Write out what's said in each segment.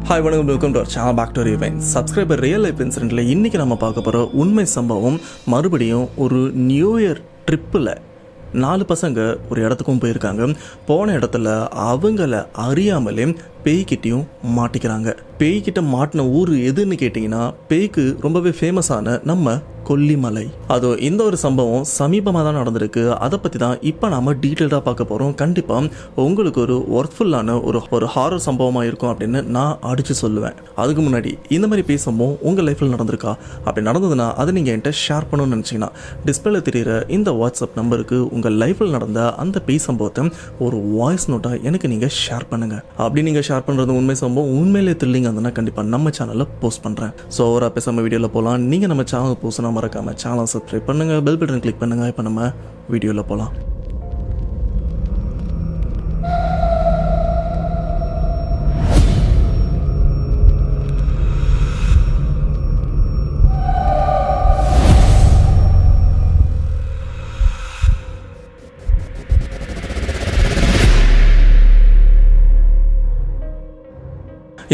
Hi வணக்கம், welcome to our channel back to rewinds. Subscriber real life இன்சிடென்ட்ல இன்றைக்கி நம்ம பார்க்க போகிற உண்மை சம்பவம் மறுபடியும் ஒரு நியூ இயர் ட்ரிப்பில் 4 பசங்க ஒரு இடத்துக்கும் போயிருக்காங்க. போன இடத்துல அவங்கள அறியாமலே பேய்கிட்டையும் மாட்டிக்கிறாங்க. பேய்கிட்ட மாட்டின ஊர் எதுன்னு கேட்டிங்கன்னா, பேய்க்கு ரொம்பவே ஃபேமஸான நம்ம கொல்லிமலை. அதுவும் இந்த ஒரு சம்பவம் சமீபமாக தான் நடந்திருக்கு. அதை பற்றி தான் இப்போ நாம் டீட்டெயில்டாக பார்க்க போகிறோம். கண்டிப்பாக உங்களுக்கு ஒரு ஒர்க்ஃபுல்லான ஒரு ஹாரர் சம்பவமாக இருக்கும் அப்படின்னு நான் அடித்து சொல்லுவேன். அதுக்கு முன்னாடி இந்த மாதிரி பேய் சம்பவம் உங்கள் லைஃப்பில் நடந்திருக்கா? அப்படி நடந்ததுன்னா அதை நீங்கள் என்கிட்ட ஷேர் பண்ணணும்னு நினச்சிங்கன்னா டிஸ்பிளேல தெரிகிற இந்த வாட்ஸ்அப் நம்பருக்கு உங்கள் லைஃப்பில் நடந்த அந்த பேய் சம்பவத்தை ஒரு வாய்ஸ் நோட்டாக எனக்கு நீங்கள் ஷேர் பண்ணுங்கள். அப்படி நீங்கள் ஷேர் பண்ணுறது உண்மை சம்பவம் உண்மையிலே த்ரில்லிங் இருந்ததுன்னா கண்டிப்பாக நம்ம சேனலில் போஸ்ட் பண்ணுறேன். ஸோ ஒரு பேசாமல் வீடியோவில் போகலாம். நீங்கள் நம்ம சேனல் போஸ்ட்னா மறக்காம சேனல் சப்ஸ்கிரைப் பண்ணுங்க, பெல் பட்டன் கிளிக் பண்ணுங்க. இப்போ நம்ம வீடியோல போலாம்.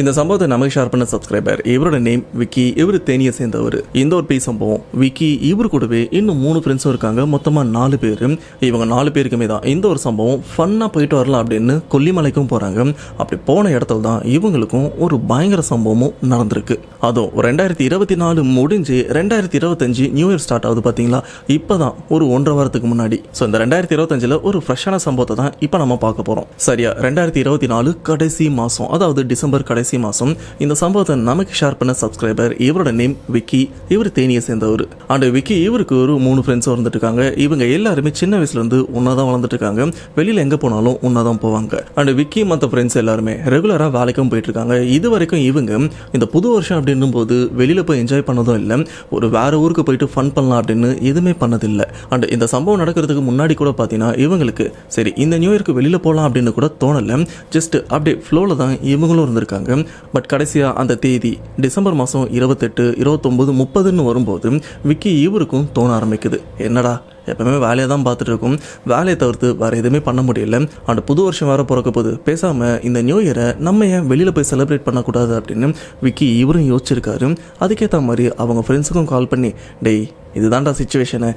இந்த சம்பவத்தை நமக்கு ஷேர் பண்ண சப்ஸ்கிரைபர், இவரோட நேம் விக்கி. இவர் தேனியை சேர்ந்தவர். இந்த ஒரு பேய் சம்பவம் விக்கி இவர் கூடவே இன்னும் 3 ஃப்ரெண்ட்ஸும் இருக்காங்க. மொத்தமாக 4 பேர். இவங்க 4 பேருக்குமே தான் இந்த ஒரு சம்பவம் ஃபன்னாக போயிட்டு வரலாம் அப்படின்னு கொல்லிமலைக்கும் போகிறாங்க. அப்படி போன இடத்துல தான் இவங்களுக்கும் ஒரு பயங்கர சம்பவமும் நடந்திருக்கு. அதுவும் 2024 முடிஞ்சு 2025 நியூ இயர் ஸ்டார்ட் ஆகுது பார்த்தீங்களா? இப்போ தான் ஒரு 1.5 வாரத்துக்கு முன்னாடி. ஸோ இந்த 2025 ஒரு ஃப்ரெஷ்ஷான சம்பவத்தை தான் இப்போ நம்ம பார்க்க போகிறோம். சரியா 2024 கடைசி மாதம், அதாவது டிசம்பர் கடைசி மாசம் இந்த சம்பவத்தை நமக்கு ஷேர் பண்ண சப்ஸ்கிரைபர், இவரோட நேம் விக்கி. இவர் தேனியை சேர்ந்தவர். அண்ட் விக்கி இவருக்கு ஒரு 3 ஃப்ரெண்ட்ஸ் வந்துட்டு இருக்காங்க. இவங்க எல்லாருமே சின்ன வயசுல இருந்து ஒன்னாதான் வளர்ந்துட்டு இருக்காங்க. வெளியில எங்க போனாலும் ஒன்னாதான் போவாங்க. அண்ட் விக்கி மற்ற ஃப்ரெண்ட்ஸ் எல்லாருமே ரெகுலரா வேலைக்கும் போயிட்டு இருக்காங்க. இது வரைக்கும் இவங்க இந்த புது வருஷம் அப்படின்னும் போது வெளியில போய் என்ஜாய் பண்ணதும் இல்லை, ஒரு வேற ஊருக்கு போயிட்டு ஃபன் பண்ணலாம் அப்படின்னு எதுவுமே பண்ணதில்லை. அண்ட் இந்த சம்பவம் நடக்கிறதுக்கு முன்னாடி கூட பார்த்தீங்கன்னா இவங்களுக்கு சரி இந்த நியூ இயர்க்கு வெளியில போகலாம் அப்படின்னு கூட தோணலை. ஜஸ்ட் அப்படியே ஃப்ளோல தான் இவங்களும் இருந்திருக்காங்க. பட் கடைசியாக அந்த தேதி டிசம்பர் மாதம் 28, 29, 30ன்னு வரும்போது விக்கி இவருக்கும் தோண ஆரம்பிக்குது, என்னடா எப்பவுமே வேலையை தான் பார்த்துட்டு இருக்கும், வேலையை தவிர்த்து வேறு எதுவுமே பண்ண முடியல. அந்த புது வருஷம் வேறு பிறக்க போகுது, பேசாமல் இந்த நியூ இயரை நம்ம ஏன் வெளியில் போய் செலிப்ரேட் பண்ணக்கூடாது அப்படின்னு விக்கி இவரும் யோசிச்சிருக்காரு. அதுக்கேற்ற மாதிரி அவங்க ஃப்ரெண்ட்ஸுக்கும் கால் பண்ணி, டேய் இதுதான்டா சிச்சுவேஷனு,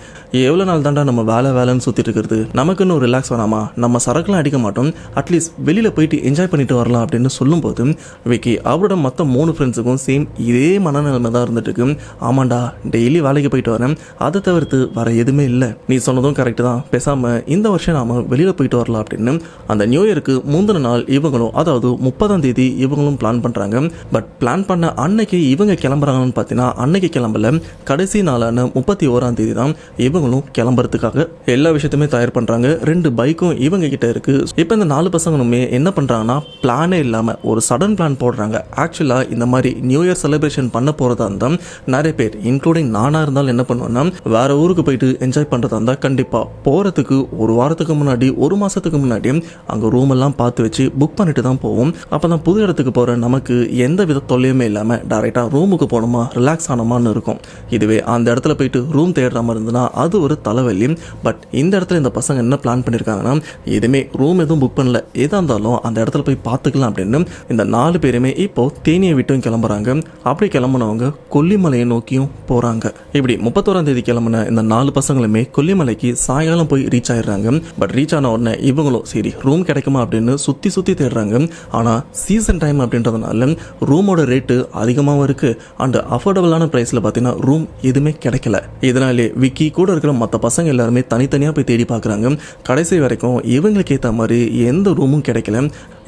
எவ்வளோ நாள் தாண்டா நம்ம வேலைன்னு சுற்றிட்டு இருக்கிறது, நமக்குன்னு ஒரு ரிலாக்ஸ் வேணாமா, நம்ம சரக்குலாம் அடிக்க மாட்டோம், அட்லீஸ்ட் வெளியில் போயிட்டு என்ஜாய் பண்ணிட்டு வரலாம் அப்படின்னு சொல்லும்போது விக்கி அவரோட மற்ற 3 ஃப்ரெண்ட்ஸுக்கும் சேம் இதே மனநிலைமை தான் இருந்துட்டு இருக்கு. ஆமாண்டா டெய்லி வேலைக்கு போயிட்டு வரேன், அதை தவிர்த்து வர எதுவுமே இல்லை, நீ சொன்னதும் கரெக்டு தான், பேசாமல் இந்த வருஷம் நாம் வெளியில் போயிட்டு வரலாம் அப்படின்னு அந்த நியூ இயருக்கு முந்தின நாள் இவங்களும், அதாவது 30ஆம் தேதி இவங்களும் பிளான் பண்ணுறாங்க. பட் பிளான் பண்ண அன்னைக்கு இவங்க கிளம்புறாங்கன்னு பார்த்தீங்கன்னா அன்னைக்கு கிளம்பல, கடைசி நாளான 31ஆம் தேதி தான் இவங்களும் கிளம்புறதுக்காக எல்லா விஷயத்தையுமே தயார் பண்ணுறாங்க. 2 பைக்கும் இவங்க கிட்ட இருக்கு. இப்போ இந்த 4 பசங்களுமே என்ன பண்ணுறாங்கன்னா பிளானே இல்லாமல் ஒரு சடன் பிளான் போடுறாங்க. ஆக்சுவலாக இந்த மாதிரி நியூ இயர் செலிப்ரேஷன் பண்ண போகிறதா இருந்தால் நிறைய பேர் இன்க்ளூடிங் நானாக இருந்தாலும் என்ன பண்ணுவேன்னா வேற ஊருக்கு போயிட்டு என்ஜாய் பண்ணுறதா இருந்தால் கண்டிப்பாக போகிறதுக்கு ஒரு வாரத்துக்கு முன்னாடி 1 மாதத்துக்கு முன்னாடி அங்கே ரூம் எல்லாம் பார்த்து வச்சு புக் பண்ணிட்டு தான் போவோம். அப்போ தான் புது இடத்துக்கு போகிற நமக்கு எந்த வித தொல்லையுமே இல்லாமல் டைரெக்டாக ரூமுக்கு போகணுமா ரிலாக்ஸ் ஆனோமான்னு இருக்கும். இதுவே அந்த இடத்துல போயிட்டு ரூம் தேடுற மாதிரி இருந்ததுன்னா அது ஒரு தலைவலி. பட் இந்த இடத்துல இந்த பசங்க என்ன பிளான் பண்ணியிருக்காங்கன்னா எதுவுமே ரூம் எதுவும் புக் பண்ணல, எதாக இருந்தாலும் அந்த இடத்துல போய் பார்த்துக்கலாம் அப்படின்னு இந்த 4 பேருமே இப்போ தேனியை விட்டும் கிளம்புறாங்க. அப்படி கிளம்புனவங்க கொல்லிமலையை நோக்கியும் போகிறாங்க. இப்படி 31ஆம் தேதி கிளம்புன இந்த 4 பசங்களுமே கொல்லிமலைக்கு சாயங்காலம் போய் ரீச் ஆயிடுறாங்க. பட் ரீச் ஆன உடனே இவங்களும் சரி ரூம் கிடைக்குமா அப்படின்னு சுற்றி தேடுறாங்க. ஆனால் சீசன் டைம் அப்படின்றதுனால ரூமோட ரேட்டு அதிகமாகவும் இருக்குது. அண்ட் அஃபோர்டபுளான ப்ரைஸில் பார்த்தீங்கன்னா ரூம் எதுவுமே கிடைக்கல. இதனாலே விக்கி கூட இருக்கிற மற்ற பசங்க எல்லாருமே தனித்தனியாக போய் தேடி பார்க்குறாங்க. கடைசி வரைக்கும் இவங்களுக்கு ஏற்ற மாதிரி எந்த ரூமும் கிடைக்கல.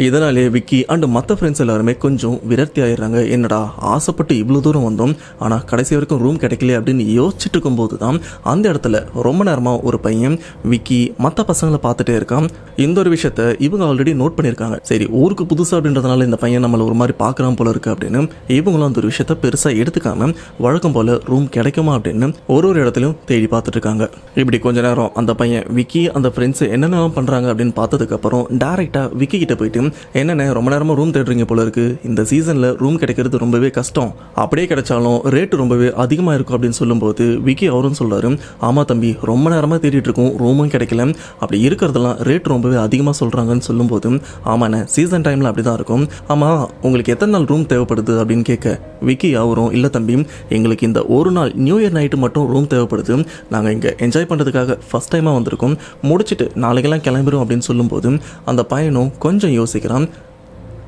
இதனாலே விக்கி அண்ட் மற்ற ஃப்ரெண்ட்ஸ் எல்லாருமே கொஞ்சம் விரக்தி ஆயிடுறாங்க. என்னடா ஆசைப்பட்டு இவ்வளோ தூரம் வந்தோம், ஆனால் கடைசி வரைக்கும் ரூம் கிடைக்கல அப்படின்னு யோசிச்சுட்டு இருக்கும்போது தான் அந்த இடத்துல ரொம்ப நேரமாக ஒரு பையன் விக்கி மற்ற பசங்களை பார்த்துட்டே இருக்கான். இந்த ஒரு விஷயத்த இவங்க ஆல்ரெடி நோட் பண்ணியிருக்காங்க. சரி ஊருக்கு புதுசு அப்படின்றதுனால இந்த பையன் நம்மளை ஒரு மாதிரி பார்க்குறான் போல இருக்கு அப்படின்னு இவங்களும் அந்த ஒரு விஷயத்த பெருசாக எடுத்துக்காம வழக்கம் போல ரூம் கிடைக்குமா அப்படின்னு ஒரு இடத்துலையும் தேடி பார்த்துட்டு இருக்காங்க. இப்படி கொஞ்ச நேரம் அந்த பையன் விக்கி அந்த ஃப்ரெண்ட்ஸ் என்னென்ன பண்ணுறாங்க அப்படின்னு பார்த்ததுக்கப்புறம் டேரெக்டாக விக்கி கிட்ட போயிட்டு, என்னென்ன ரொம்ப நேரமாக ரூம் தேடுறீங்க போல இருக்கு, இந்த சீசனில் ரூம் கிடைக்கிறது ரொம்பவே கஷ்டம், அப்படியே கிடைச்சாலும் ரேட்டு ரொம்பவே அதிகமாக இருக்கும் அப்படின்னு சொல்லும்போது விக்கி அவரும் சொல்கிறாரு, ஆமாம் தம்பி ரொம்ப நேரமாக தேடிட்டு இருக்கோம், ரூமும் கிடைக்கல. அப்படி இருக்கிறதெல்லாம் ரேட் ரொம்பவே அதிகமாக சொல்கிறாங்கன்னு சொல்லும்போது, ஆமாண்ணே சீசன் டைமில் அப்படி தான் இருக்கும். ஆமாம், உங்களுக்கு எத்தனை நாள் ரூம் தேவைப்படுது அப்படின்னு கேட்க விக்கி அவரும், இல்லை தம்பி, எங்களுக்கு இந்த ஒரு நாள் நியூ இயர் நைட்டு மட்டும் ரூம் தேவைப்படுது. நாங்கள் இங்கே என்ஜாய் பண்ணுறதுக்காக ஃபஸ்ட் டைமாக வந்திருக்கோம், முடிச்சுட்டு நாளைக்கெல்லாம் கிளம்பிடும் அப்படின்னு சொல்லும்போது அந்த பையனும் கொஞ்சம் யோசிக்கிறான்.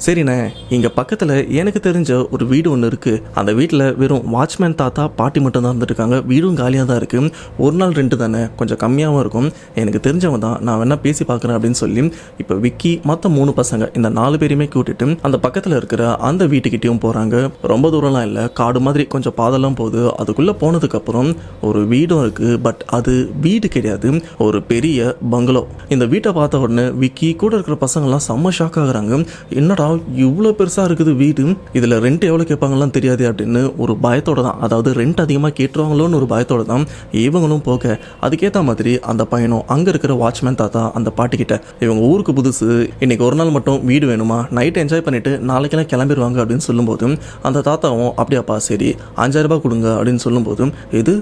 சரிண்ணே, இங்கே பக்கத்தில் எனக்கு தெரிஞ்ச ஒரு வீடு ஒன்று இருக்குது. அந்த வீட்டில் வெறும் வாட்ச்மேன் தாத்தா பாட்டி மட்டும் தான் இருந்துட்டுருக்காங்க. வீடும் காலியாக தான் இருக்குது. ஒரு நாள் ரெண்டு தானே, கொஞ்சம் கம்மியாகவும் இருக்கும். எனக்கு தெரிஞ்சவன் தான், நான் வேணால் பேசி பார்க்குறேன் அப்படின்னு சொல்லி இப்போ விக்கி மற்ற 3 பசங்க இந்த 4 பேரையுமே கூட்டிட்டு அந்த பக்கத்தில் இருக்கிற அந்த வீட்டுக்கிட்டையும் போகிறாங்க. ரொம்ப தூரம்லாம் இல்லை, காடு மாதிரி கொஞ்சம் பாதெல்லாம் போகுது. அதுக்குள்ளே போனதுக்கப்புறம் ஒரு வீடும் இருக்குது. பட் அது வீடு கிடையாது, ஒரு பெரிய பங்களோ. இந்த வீட்டை பார்த்த உடனே விக்கி கூட இருக்கிற பசங்கள்லாம் செம்ம ஷாக் ஆகுறாங்க. என்னடா இவ்வளோ பெருசாக இருக்குது வீடு, இதில் ரெண்ட் எவ்வளோ கேட்பாங்கலாம் தெரியாது அப்படின்னு ஒரு பயத்தோட தான், அதாவது ரெண்ட் அதிகமாக கேட்டுருவாங்களோன்னு ஒரு பயத்தோட தான் இவங்களும் போக, அதுக்கேற்ற மாதிரி அந்த பையனும் அங்கே இருக்கிற வாட்ச்மேன் தாத்தா அந்த பாட்டிக்கிட்ட, இவங்க ஊருக்கு புதுசு, இன்னைக்கு ஒரு நாள் மட்டும் வீடு வேணுமா, நைட் என்ஜாய் பண்ணிட்டு நாளைக்கெல்லாம் கிளம்பிடுவாங்க அப்படின்னு சொல்லும்போது அந்த தாத்தாவும் அப்படியாப்பா சரி 5000 ரூபாய் கொடுங்க அப்படின்னு சொல்லும்போது, இது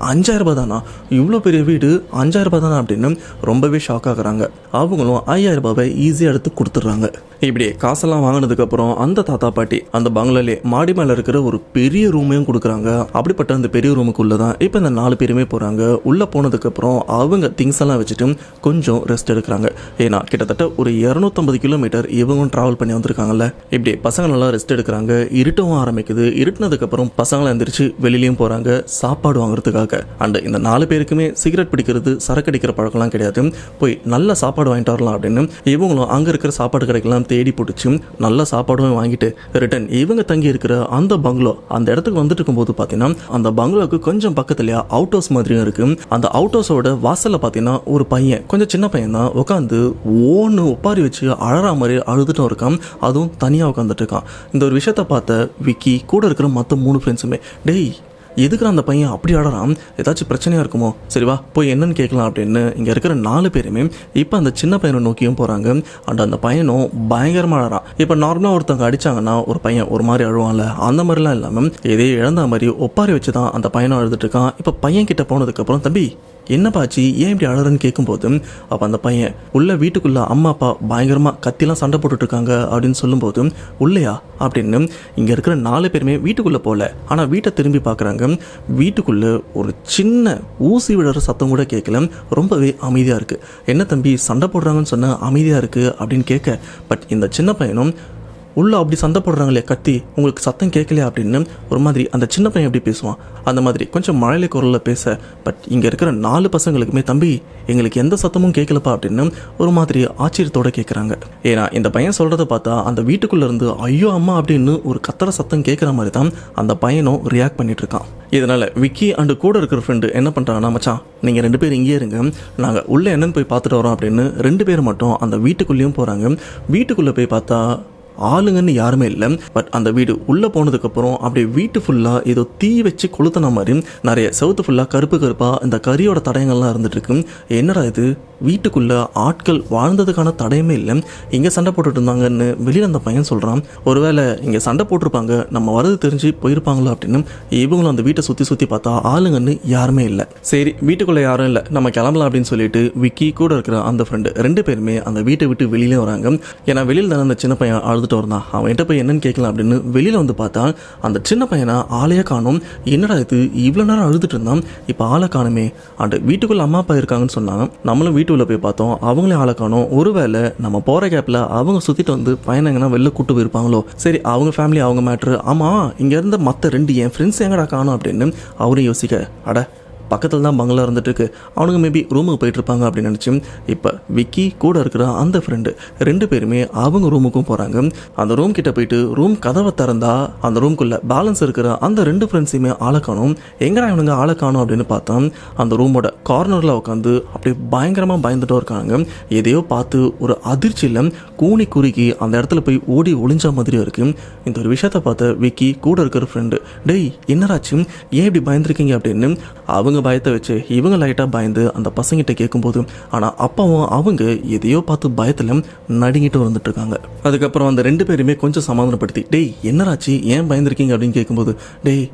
5000 ரூபாய் தானா, இவ்வளோ பெரிய வீடு 5000 ரூபாய் தானா அப்படின்னு ரொம்பவே ஷாக் ஆகுறாங்க. அவங்களும் 5000 ரூபாவை ஈஸியாக எடுத்து கொடுத்துட்றாங்க. இப்படி காசெல்லாம் வாங்கினதுக்கப்புறம் அந்த தாத்தா பாட்டி அந்த பங்களாலே மாடி மேலே இருக்கிற ஒரு பெரிய ரூமையும் கொடுக்குறாங்க. அப்படிப்பட்ட அந்த பெரிய ரூமுக்குள்ளே தான் இப்போ இந்த 4 பேருமே போகிறாங்க. உள்ளே போனதுக்கப்புறம் அவங்க திங்ஸ் எல்லாம் வச்சுட்டு கொஞ்சம் ரெஸ்ட் எடுக்கிறாங்க. ஏன்னா கிட்டத்தட்ட ஒரு 250 கிலோமீட்டர் இவங்களும் ட்ராவல் பண்ணி வந்திருக்காங்கல்ல. இப்படி பசங்க நல்லா ரெஸ்ட் எடுக்கிறாங்க. இருட்டவும் ஆரம்பிக்குது. இருட்டினதுக்கப்புறம் பசங்களை எந்திரிச்சு வெளியிலையும் போகிறாங்க சாப்பாடு வாங்குறதுக்காக. அண்ட் இந்த 4 பேருக்குமே சிகரெட் பிடிக்கிறது, சரக்கு அடிக்கிற பழக்கம்லாம் கிடையாது. போய் நல்ல சாப்பாடு வாங்கிட்டு வரலாம் அப்படின்னு இவங்களும் அங்கே இருக்கிற சாப்பாடு கடைக்கெல்லாம் தேடி பிடிச்சி நல்ல சாப்பாடும் வாங்கிட்டு ரிட்டன் இவங்க தங்கி இருக்கிற அந்த பங்களோ அந்த இடத்துக்கு வந்துட்டு இருக்கும்போது பார்த்தீங்கன்னா அந்த பங்களோக்கு கொஞ்சம் பக்கத்துலயா அவுட் ஹவுஸ் மாதிரியும் இருக்கு. அந்த அவுட் ஹவுஸோட வாசல்ல பார்த்தீங்கன்னா ஒரு பையன், கொஞ்சம் சின்ன பையன் தான், உட்காந்து ஓன்னு ஒப்பாரி வச்சு அழறா மாதிரி அழுதுட்டும் இருக்கான். அதுவும் தனியாக உட்காந்துட்டு இருக்கான். இந்த ஒரு விஷயத்த பார்த்த விக்கி கூட இருக்கிற மற்ற 3 ஃப்ரெண்ட்ஸுமே, டேய் எதுக்குற அந்த பையன் அப்படி ஆடுறான், ஏதாச்சும் பிரச்சனையாக இருக்குமோ, சரி வா போய் என்னன்னு கேட்கலாம் அப்படின்னு இங்கே இருக்கிற 4 பேருமே இப்போ அந்த சின்ன பையனை நோக்கியும் போகிறாங்க. அண்ட் அந்த பையனும் பயங்கரமாக அழறான். இப்போ நார்மலாக ஒருத்தவங்க அடித்தாங்கன்னா ஒரு பையன் ஒரு மாதிரி அழுவான்ல, அந்த மாதிரிலாம் இல்லாமல் எதையோ இழந்த மாதிரி ஒப்பாரி வச்சு தான் அந்த பையனும் அழுதுட்டு இருக்கான். இப்போ பையன் கிட்ட போனதுக்கப்புறம், தம்பி என்னப்பாச்சு ஏன் இப்படி அழறன்னு கேட்கும்போது அப்போ அந்த பையன் உள்ள வீட்டுக்குள்ளே அம்மா அப்பா பயங்கரமாக கத்திலாம் சண்டை போட்டுட்ருக்காங்க அப்படின்னு சொல்லும்போது, உள்ளையா அப்படின்னு இங்கே இருக்கிற 4 பேருமே வீட்டுக்குள்ளே போகல. ஆனால் வீட்டை திரும்பி பார்க்குறாங்க. வீட்டுக்குள்ளே ஒரு சின்ன ஊசி விடுற சத்தம் கூட கேட்கல. ரொம்பவே அமைதியாக இருக்குது. என்ன தம்பி சண்டை போடுறாங்கன்னு சொன்னால் அமைதியாக இருக்குது அப்படின்னு கேட்க, பட் இந்த சின்ன பையனும் உள்ளே அப்படி சண்டை போடுறாங்களே கத்தி, உங்களுக்கு சத்தம் கேட்கலையா அப்படின்னு ஒரு மாதிரி அந்த சின்ன பையன் எப்படி பேசுவான் அந்த மாதிரி கொஞ்சம் மழலை குரலில் பேச, பட் இங்கே இருக்கிற 4 பசங்களுக்குமே தம்பி எங்களுக்கு எந்த சத்தமும் கேட்கலப்பா அப்படின்னு ஒரு மாதிரி ஆச்சரியத்தோடு கேட்குறாங்க. ஏன்னா இந்த பையன் சொல்கிறத பார்த்தா அந்த வீட்டுக்குள்ளேருந்து ஐயோ அம்மா அப்படின்னு ஒரு கத்துற சத்தம் கேட்குற மாதிரி தான் அந்த பையனும் ரியாக்ட் பண்ணிட்டு இருக்கான். இதனால் விக்கி அண்டு கூட இருக்கிற ஃப்ரெண்டு என்ன பண்ணுறாங்கன்னா, மச்சான் நீங்கள் 2 பேர் இங்கேயே இருங்க, நாங்கள் உள்ளே என்னன்னு போய் பார்த்துட்டு வரோம் அப்படின்னு 2 பேர் மட்டும் அந்த வீட்டுக்குள்ளேயும் போகிறாங்க. வீட்டுக்குள்ளே போய் பார்த்தா ஆளுங்கன்னு யாருமே இல்லை. பட் அந்த வீடு உள்ளே போனதுக்கப்புறம் அப்படியே வீட்டு ஃபுல்லாக ஏதோ தீ வச்சு கொளுத்தின மாதிரி நிறைய செவுத்து ஃபுல்லாக கருப்பு கருப்பாக இந்த கறியோட தடயங்கள்லாம் இருந்துகிட்ருக்கு. என்னடா இது, வீட்டுக்குள்ளே ஆட்கள் வாழ்ந்ததுக்கான தடயமே இல்லை, இங்கே சண்டை போட்டுட்டு இருந்தாங்கன்னு வெளியில் அந்த பையன் சொல்கிறான். ஒருவேளை இங்கே சண்டை போட்டிருப்பாங்க, நம்ம வரது தெரிஞ்சு போயிருப்பாங்களோ அப்படின்னு இவங்களும் அந்த வீட்டை சுற்றி பார்த்தா ஆளுங்கன்னு யாருமே இல்லை. சரி வீட்டுக்குள்ளே யாரும் இல்லை, நம்ம கிளம்பலாம் அப்படின்னு சொல்லிட்டு விக்கி கூட இருக்கிற அந்த ஃப்ரெண்டு 2 பேருமே அந்த வீட்டை விட்டு வெளியிலே வராங்க. ஏன்னா வெளியில் தானே அந்த சின்ன பையன் அழுதுட்டு வந்தான், அவன்கிட்ட போய் என்னன்னு கேட்கலாம் அப்படின்னு வெளியில் வந்து பார்த்தா அந்த சின்ன பையனை ஆளையே காணும். என்னடா இது இவ்வளோ நேரம் அழுதுட்டு இருந்தான், இப்போ ஆளை காணுமே. அண்ட் வீட்டுக்குள்ளே அம்மா அப்பா இருக்காங்கன்னு சொன்னாங்க. நம்மளும் வீட்டுக்குள்ளே போய் பார்த்தோம், அவங்களே ஆளை காணும். ஒருவேளை நம்ம போகிற கேப்பில் அவங்க சுற்றிட்டு வந்து பையனை எங்கன்னா வெளில கூட்டு போயிருப்பாங்களோ. சரி அவங்க ஃபேமிலி அவங்க மேட்ரு, ஆமாம் இங்கே இருந்த மற்ற 2 என் ஃப்ரெண்ட்ஸ் எங்கடா காணும் அப்படின்னு அவரும் யோசிக்க, அட பக்கத்தில் தான் பங்களா இருந்துட்டு இருக்கு, அவனுங்க மேபி ரூமுக்கு போயிட்டு இருப்பாங்க அப்படின்னு நினச்சி இப்போ விக்கி கூட இருக்கிற அந்த ஃப்ரெண்டு 2 பேருமே அவங்க ரூமுக்கும் போகிறாங்க. அந்த ரூம் கிட்ட போயிட்டு ரூம் கதவை திறந்தா அந்த ரூம்குள்ளே பேலன்ஸ் இருக்கிற அந்த 2 ஃப்ரெண்ட்ஸையுமே ஆளை காணும். எங்கடா இவனுங்க ஆளை காணும் அப்படின்னு பார்த்தா அந்த ரூமோட கார்னரில் உட்காந்து அப்படியே பயங்கரமாக பயந்துட்டும் இருக்காங்க. எதையோ பார்த்து ஒரு அதிர்ச்சியில் கூனி குறுக்கி அந்த இடத்துல போய் ஓடி ஒளிஞ்ச மாதிரி இருக்கு. இந்த ஒரு விஷயத்தை பார்த்த விக்கி கூட இருக்கிற ஃப்ரெண்டு, டேய் என்னராச்சு ஏன் இப்படி பயந்துருக்கீங்க அப்படின்னு அவங்க பயத்தை வச்சு இவங்க லைட்டாக பயந்து அந்த பசங்கிட்ட கேட்கும்போது, ஆனால் அப்பாவும் அவங்க எதையோ பார்த்து பயத்தில் நடுங்கிட்டு வந்துட்டு இருக்காங்க. அதுக்கப்புறம் அந்த 2 பேருமே கொஞ்சம் சமாதானப்படுத்தி, டேய் என்னராச்சு ஏன் பயந்துருக்கீங்க அப்படின்னு கேட்கும்போது, டேய்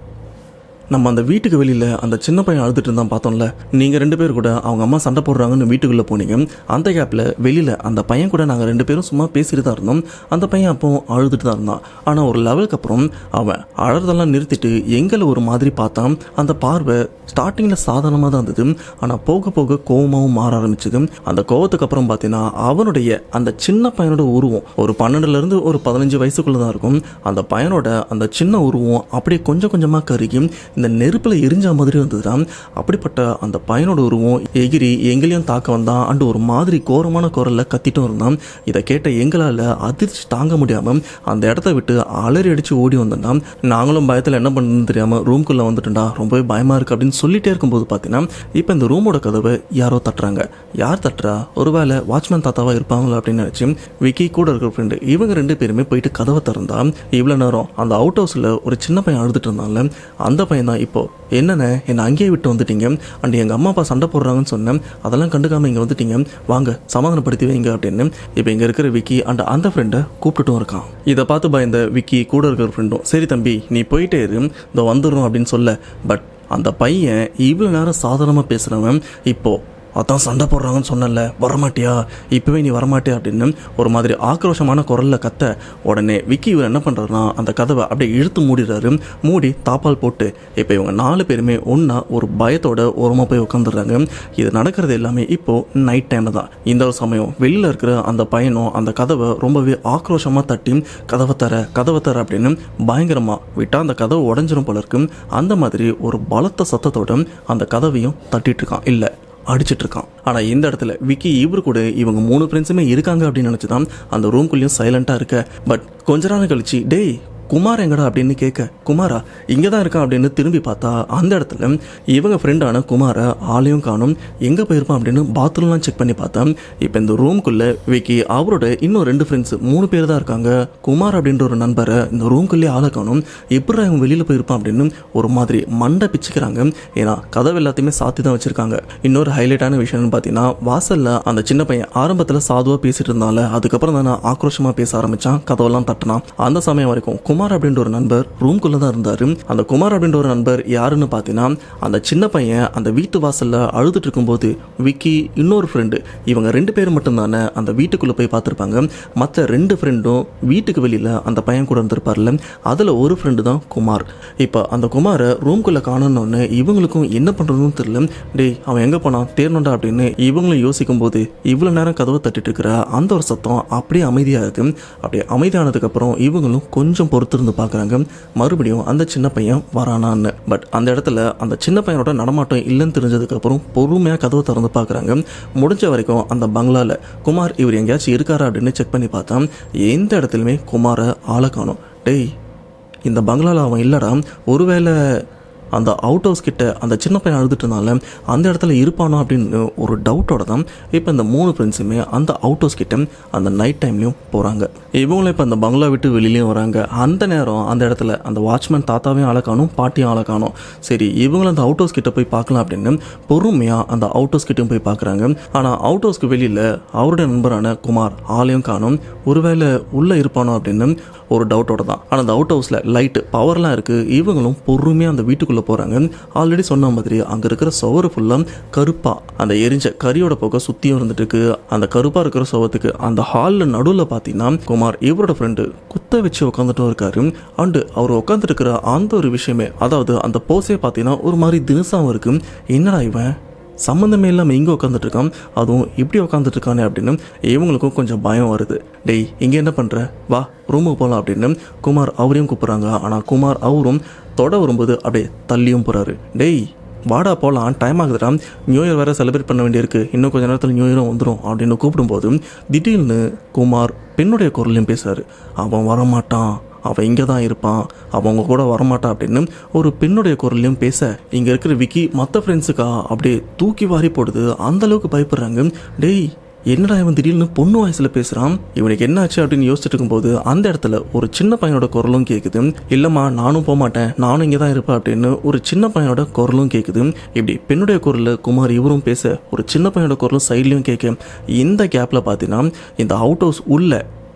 நம்ம அந்த வீட்டுக்கு வெளியில் அந்த சின்ன பையன் அழுதுட்டு இருந்தான் பார்த்தோம்ல, நீங்கள் 2 பேர் கூட அவங்க அம்மா சண்டை போடுறாங்கன்னு வீட்டுக்குள்ளே போனீங்க. அந்த கேப்பில் வெளியில் அந்த பையன் கூட நாங்கள் 2 பேரும் சும்மா பேசிட்டு தான் இருந்தோம். அந்த பையன் அப்போ அழுதுட்டு தான் இருந்தான். ஆனால் ஒரு லெவலுக்கு அப்புறம் அவன் அழறதெல்லாம் நிறுத்திட்டு எங்களை ஒரு மாதிரி பார்த்தான். அந்த பார்வை ஸ்டார்டிங்கில் சாதாரணமாக தான் இருந்தது, ஆனால் போக போக கோவமாகவும் மாற ஆரம்பிச்சுது. அந்த கோவத்துக்கு அப்புறம் பார்த்தீங்கன்னா அவனுடைய அந்த சின்ன பையனோட உருவம் ஒரு 12லேருந்து ஒரு 15 வயசுக்குள்ளே தான் இருக்கும். அந்த பையனோட அந்த சின்ன உருவம் அப்படியே கொஞ்சம் கொஞ்சமாக கருகி இந்த நெருப்பில் எரிஞ்ச மாதிரி இருந்ததுதான். அப்படிப்பட்ட அந்த பையனோட உருவம் எகிரி எங்களையும் தாக்க வந்தான். அண்டு ஒரு மாதிரி கோரமான குரலில் கத்திட்டும் இருந்தான். இதை கேட்ட எங்களால் அதிர்ச்சி தாங்க முடியாமல் அந்த இடத்த விட்டு அலறி அடித்து ஓடி வந்தோம்னா, நாங்களும் பயத்தில் என்ன பண்ணுன்னு தெரியாமல் ரூம்குள்ளே வந்துட்டோம்டா, ரொம்பவே பயமாக இருக்குது அப்படின்னு சொல்லிட்டே இருக்கும்போது பார்த்தீங்கன்னா இப்போ இந்த ரூமோட கதவை யாரோ தட்டுறாங்க. யார் தட்டுறா? ஒருவேளை வாட்ச்மேன் தாத்தாவாக இருப்பாங்களா அப்படின்னு நினச்சி விக்கி கூட இருக்கிற ஃப்ரெண்டு இவங்க 2 பேருமே போயிட்டு கதவை திறந்தா இவ்வளோ நேரம் அந்த அவுட் ஹவுஸில் ஒரு சின்ன பையன் அழுதுட்டு இருந்தால அந்த பையன் தான் இப்போ என்னென்ன என்னை அங்கேயே விட்டு வந்துட்டீங்க, அண்ட் எங்கள் அம்மா அப்பா சண்டை போடுறாங்கன்னு சொன்னேன், அதெல்லாம் கண்டுக்காமல் இங்கே வந்துட்டீங்க, வாங்க சமாதானப்படுத்தி வைங்க அப்படின்னு இப்போ இங்கே இருக்கிற விக்கி அண்ட் அந்த ஃப்ரெண்டை கூப்பிட்டுட்டும் இருக்கான். இதை பார்த்து பயந்த விக்கி கூட இருக்கிற ஃப்ரெண்டும் சரி தம்பி நீ போயிட்டே இரு, இதோ வந்துடும் அப்படின்னு சொல்ல. பட் அந்த பையன் இவ்வளோ நேரம் சாதாரணமாக பேசுகிறவன் இப்போது அதான் சண்டை போடுறாங்கன்னு சொன்னல, வரமாட்டியா, இப்போவே நீ வரமாட்டியா அப்படின்னு ஒரு மாதிரி ஆக்ரோஷமான குரலில் கத்த. உடனே விக்கி இவர் என்ன பண்ணுறாருனா அந்த கதவை அப்படியே இழுத்து மூடிடுறாரு. மூடி தாப்பால் போட்டு இப்போ இவங்க 4 பேருமே ஒன்றா ஒரு பயத்தோட ஓரமாக போய் உட்காந்துடுறாங்க. இது நடக்கிறது எல்லாமே இப்போது நைட் டைமில் தான். இந்த ஒரு சமயம் வெளியில் இருக்கிற அந்த பையனும் அந்த கதவை ரொம்பவே ஆக்ரோஷமாக தட்டி கதவை தர அப்படின்னு பயங்கரமாக விட்டால் அந்த கதவை உடஞ்சிரும் போல இருக்கு. அந்த மாதிரி ஒரு பலத்த சத்தத்தோட அந்த கதவையும் தட்டிட்டு இருக்கான், இல்லை அடிச்சிட்டு இருக்கான். ஆனால் இந்த இடத்துல விக்கி இவரு கூட இவங்க 3 ஃப்ரெண்ட்ஸுமே இருக்காங்க அப்படின்னு நினச்சி தான் அந்த ரூம்குள்ளேயும் சைலண்ட்டாக இருக்க. பட் கொஞ்ச நேரம் கழிச்சு டேய் குமார் எங்கடா அப்படின்னு கேட்க, குமாரா இங்கே தான் இருக்கான் அப்படின்னு திரும்பி பார்த்தா அந்த இடத்துல இவங்க ஃப்ரெண்டான குமாரை ஆளையும் காணும். எங்கே போயிருப்பான் அப்படின்னு பாத்ரூம்லாம் செக் பண்ணி பார்த்தா இப்போ இந்த ரூம்குள்ளே விக்கி அவரோட இன்னும் 2 ஃப்ரெண்ட்ஸ் 3 பேர் தான் இருக்காங்க. குமார் அப்படின்ற ஒரு நண்பரை இந்த ரூம்குள்ளேயே ஆளை காணும். எப்படி இவங்க வெளியில் போயிருப்பான் அப்படின்னு ஒரு மாதிரி மண்டை பிச்சுக்கிறாங்க. ஏன்னா கதவு எல்லாத்தையுமே சாத்தி தான் வச்சுருக்காங்க. இன்னொரு ஹைலைட்டான விஷயம்னு பார்த்தீங்கன்னா வாசலில் அந்த சின்ன பையன் ஆரம்பத்தில் சாதுவாக பேசிட்டு இருந்தால அதுக்கப்புறம் தானே ஆக்ரோஷமாக பேச ஆரம்பித்தான், கதவெல்லாம் தட்டினான். அந்த சமயம் வரைக்கும் குமார் அப்படின்ற ஒரு நண்பர் ரூம்குள்ளே தான் இருந்தார். அந்த குமார் அப்படின்ற ஒரு நண்பர் யாருன்னு பார்த்தீங்கன்னா அந்த சின்ன பையன் அந்த வீட்டு வாசலில் அழுதுட்டு இருக்கும்போது விக்கி இன்னொரு ஃப்ரெண்டு இவங்க 2 பேர் மட்டும்தானே அந்த வீட்டுக்குள்ளே போய் பார்த்துருப்பாங்க. மற்ற 2 ஃப்ரெண்டும் வீட்டுக்கு வெளியில் அந்த பையன் கூட இருந்திருப்பார்ல, அதில் ஒரு ஃப்ரெண்டு தான் குமார். இப்போ அந்த குமாரை ரூம்குள்ளே காணணுன்னு இவங்களுக்கும் என்ன பண்ணுறதுன்னு தெரியல. டேய் அவன் எங்கே போனான் தேடணுண்டா அப்படின்னு இவங்களும் யோசிக்கும் போது இவ்வளோ நேரம் கதவை தட்டிட்டு இருக்கிற அந்த ஒரு சத்தம் அப்படியே அமைதியாக இருக்கு. அப்படியே அமைதியானதுக்கப்புறம் இவங்களும் கொஞ்சம் பொறுத்திருந்து பார்க்குறாங்க மறுபடியும் அந்த சின்ன பையன் வரானான்னு. பட் அந்த இடத்துல அந்த சின்ன பையனோட நடமாட்டம் இல்லைன்னு தெரிஞ்சதுக்கப்புறம் பொறுமையாக கதவை திறந்து பார்க்குறாங்க. முடிஞ்ச வரைக்கும் அந்த பங்களாவில் குமார் இவர் எங்கேயாச்சும் இருக்காரா அப்படின்னு செக் பண்ணி பார்த்தா எந்த இடத்துலையுமே குமாரை ஆளை காணும். டேய் இந்த பங்களாவில் அவன் இல்லைடா, ஒருவேளை அந்த அவுட் ஹவுஸ் கிட்ட அந்த சின்ன பையன் அழுதுட்டு இருந்தால அந்த இடத்துல இருப்பானோ அப்படின்னு ஒரு டவுட்டோட தான் இப்போ இந்த 3 ஃப்ரெண்ட்ஸுமே அந்த அவுட் ஹவுஸ் கிட்ட அந்த நைட் டைம்லையும் போகிறாங்க. இவங்களும் இப்போ அந்த பங்களா விட்டு வெளியிலையும் வராங்க. அந்த நேரம் அந்த இடத்துல அந்த வாட்ச்மேன் தாத்தாவையும் ஆளை காணும், பாட்டியும் ஆளை காணும். சரி இவங்களும் அந்த அவுட் ஹவுஸ் கிட்ட போய் பார்க்கலாம் அப்படின்னு பொறுமையாக அந்த அவுட் ஹவுஸ் கிட்டையும் போய் பார்க்குறாங்க. ஆனால் அவுட் ஹவுஸ்க்கு வெளியில் அவருடைய நண்பரான குமார் ஆளையும் காணும். ஒருவேளை உள்ளே இருப்பானோ அப்படின்னு ஒரு டவுட்டோட தான். ஆனால் அந்த அவுட் ஹவுஸில் லைட்டு பவர்லாம் இருக்குது. இவங்களும் பொறுமையாக அந்த வீட்டுக்குள்ளே போகிறாங்க. ஆல்ரெடி சொன்ன மாதிரி அங்கே இருக்கிற சுவர் ஃபுல்லாக கருப்பாக அந்த எரிஞ்ச கரியோட போக சுற்றியும் இருந்துட்டு இருக்கு. அந்த கருப்பாக இருக்கிற சுவத்துக்கு அந்த ஹாலில் நடுவில் பார்த்தீங்கன்னா குமார் இவரோட ஃப்ரெண்டு குத்த வச்சு உட்காந்துட்டும் இருக்காரு. அண்டு அவர் உட்காந்துட்டு இருக்கிற அந்த ஒரு விஷயமே, அதாவது அந்த போஸே பார்த்தீங்கன்னா ஒரு மாதிரி தினசாகவும் இருக்கு. என்னடா இவன் சம்மந்தமே இல்லாமல் இங்கே உட்காந்துட்டு இருக்கான், அதுவும் இப்படி உட்காந்துட்டு இருக்கானே அப்படின்னு இவங்களுக்கும் கொஞ்சம் பயம் வருது. டேய் இங்கே என்ன பண்ணுற, வா ரூமுக்கு போகலாம் அப்படின்னு குமார் அவரையும் கூப்பிட்றாங்க. ஆனால் குமார் அவரும் தொட வரும்போது அப்படியே தள்ளியும் போகிறாரு. டேய் வாடா போகலாம், டைம் ஆகுதுடா, நியூ இயர் வேறு செலிப்ரேட் பண்ண வேண்டியிருக்கு, இன்னும் கொஞ்சம் நேரத்தில் நியூ இயரும் வந்துடும் அப்படின்னு கூப்பிடும்போது திடீர்னு குமார் பெண்ணுடைய குரலையும் பேசுகிறார். அவன் வரமாட்டான், அவன் இங்கே தான் இருப்பான், அவங்க கூட வரமாட்டான் அப்படின்னு ஒரு பெண்ணுடைய குரலையும் பேச இங்கே இருக்கிற விக்கி மற்ற ஃப்ரெண்ட்ஸுக்கா அப்படியே தூக்கி வாரி போடுது. அந்தளவுக்கு பயப்படுறாங்க. டேய் என்னடா இவன் திடீர்னு பொண்ணு வயசில் பேசுகிறான், இவனுக்கு என்ன ஆச்சு அப்படின்னு யோசிச்சுட்டு இருக்கும்போது அந்த இடத்துல ஒரு சின்ன பையனோட குரலும் கேட்குது. இல்லைம்மா நானும் போக மாட்டேன், நானும் இங்கே தான் இருப்பேன் அப்படின்னு ஒரு சின்ன பையனோட குரலும் கேட்குது. இப்படி பெண்ணுடைய குரலில் குமார் இவரும் பேச ஒரு சின்ன பையனோட குரலும் சைட்லையும் கேட்க இந்த கேப்பில் பார்த்தீங்கன்னா இந்த அவுட் ஹவுஸ் உள்ள